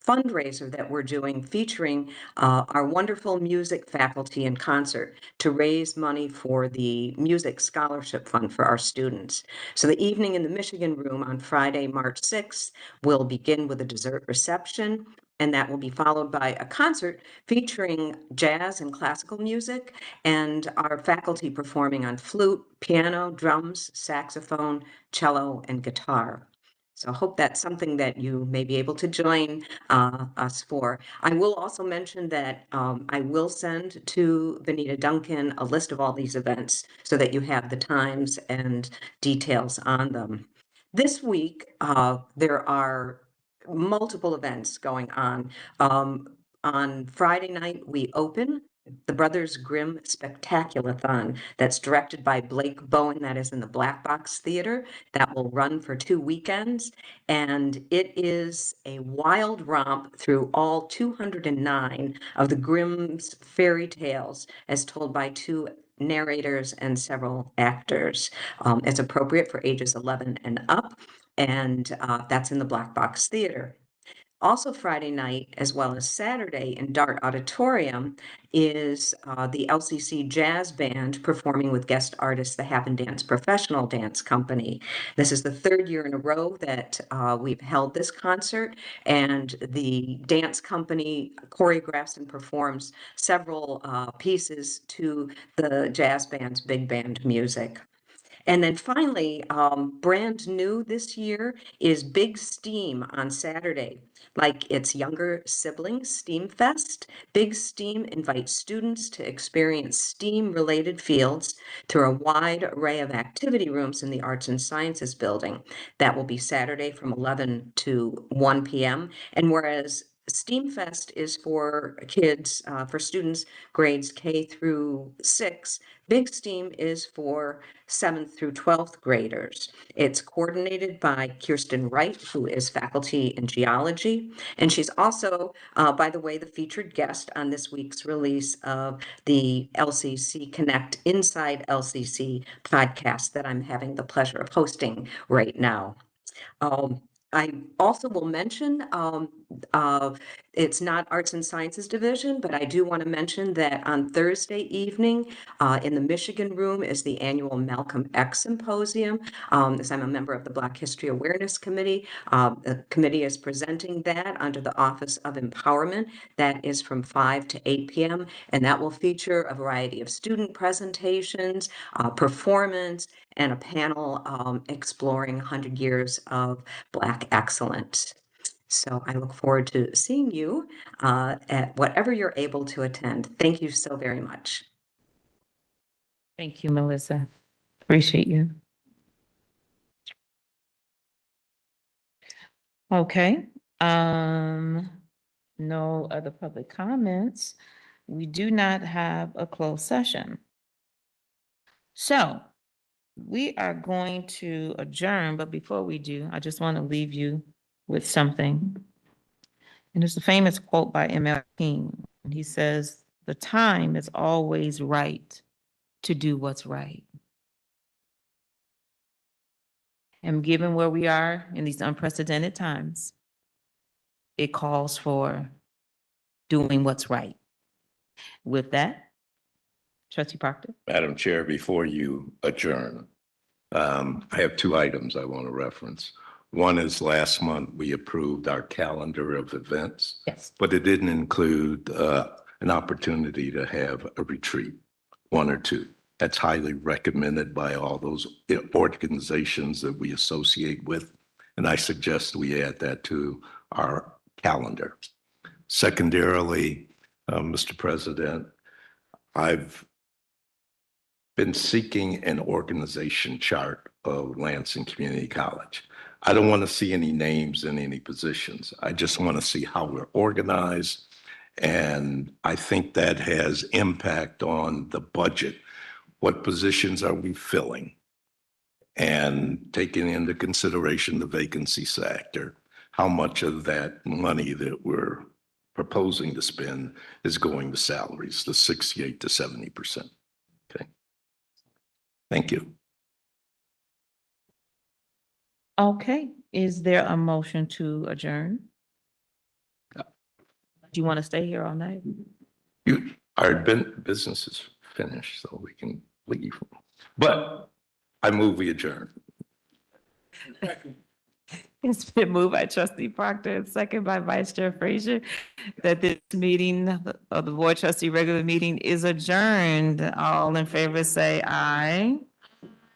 [SPEAKER 16] fundraiser that we're doing featuring our wonderful music faculty in concert to raise money for the Music Scholarship Fund for our students. So the evening in the Michigan Room on Friday, March 6th, will begin with a dessert reception, and that will be followed by a concert featuring jazz and classical music, and our faculty performing on flute, piano, drums, saxophone, cello, and guitar. So I hope that's something that you may be able to join us for. I will also mention that I will send to Benita Duncan a list of all these events so that you have the times and details on them. This week, there are multiple events going on. On Friday night, we open the Brothers Grimm Spectaculathon that's directed by Blake Bowen. That is in the Black Box Theater. That will run for 2 weekends. And it is a wild romp through all 209 of the Grimm's fairy tales as told by 2 narrators and several actors. It's appropriate for ages 11 and up. And that's in the Black Box Theater. Also Friday night, as well as Saturday in Dart Auditorium, is the LCC Jazz Band performing with guest artists, the Happen Dance Professional Dance Company. This is the third year in a row that we've held this concert, and the dance company choreographs and performs several pieces to the jazz band's big band music. And then finally, brand new this year is Big Steam on Saturday. Like its younger sibling, Steam Fest, Big Steam invites students to experience STEAM-related fields through a wide array of activity rooms in the Arts and Sciences building. That will be Saturday from 11 to 1 p.m. And whereas STEAM Fest is for kids, for students grades K through 6, Big Steam is for 7th through 12th graders. It's coordinated by Kirsten Wright, who is faculty in geology. And she's also, by the way, the featured guest on this week's release of the LCC Connect Inside LCC podcast that I'm having the pleasure of hosting right now. I also will mention, it's not Arts and Sciences Division, but I do want to mention that on Thursday evening in the Michigan Room is the annual Malcolm X Symposium. As I'm a member of the Black History Awareness Committee, the committee is presenting that under the Office of Empowerment. That is from 5 to 8 p.m. And that will feature a variety of student presentations, performance, and a panel exploring 100 years of Black excellence. So I look forward to seeing you at whatever you're able to attend. Thank you so very much.
[SPEAKER 1] Thank you, Melissa. Appreciate you. Okay, no other public comments. We do not have a closed session. So we are going to adjourn, but before we do, I just want to leave you with something. And it's a famous quote by M.L. King. He says, "The time is always right to do what's right." And given where we are in these unprecedented times, it calls for doing what's right. With that, Trustee Proctor.
[SPEAKER 3] Madam Chair, before you adjourn, I have two items I want to reference. One is last month, we approved our calendar of events.
[SPEAKER 1] Yes.
[SPEAKER 3] But it didn't include an opportunity to have a retreat, one or two. That's highly recommended by all those organizations that we associate with. And I suggest we add that to our calendar. Secondarily, Mr. President, I've been seeking an organization chart of Lansing Community College. I don't want to see any names in any positions. I just want to see how we're organized. And I think that has impact on the budget. What positions are we filling? And taking into consideration the vacancy factor, how much of that money that we're proposing to spend is going to salaries, the 68 to 70%. Okay. Thank you.
[SPEAKER 1] Okay, is there a motion to adjourn? Do you want to stay here all night?
[SPEAKER 3] Our business is finished, so we can leave. But I move we adjourn.
[SPEAKER 1] It's been moved by Trustee Proctor and second by Vice Chair Frazier that this meeting of the Board Trustee regular meeting is adjourned. All in favor say aye.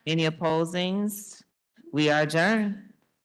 [SPEAKER 1] Any opposings? We are adjourned.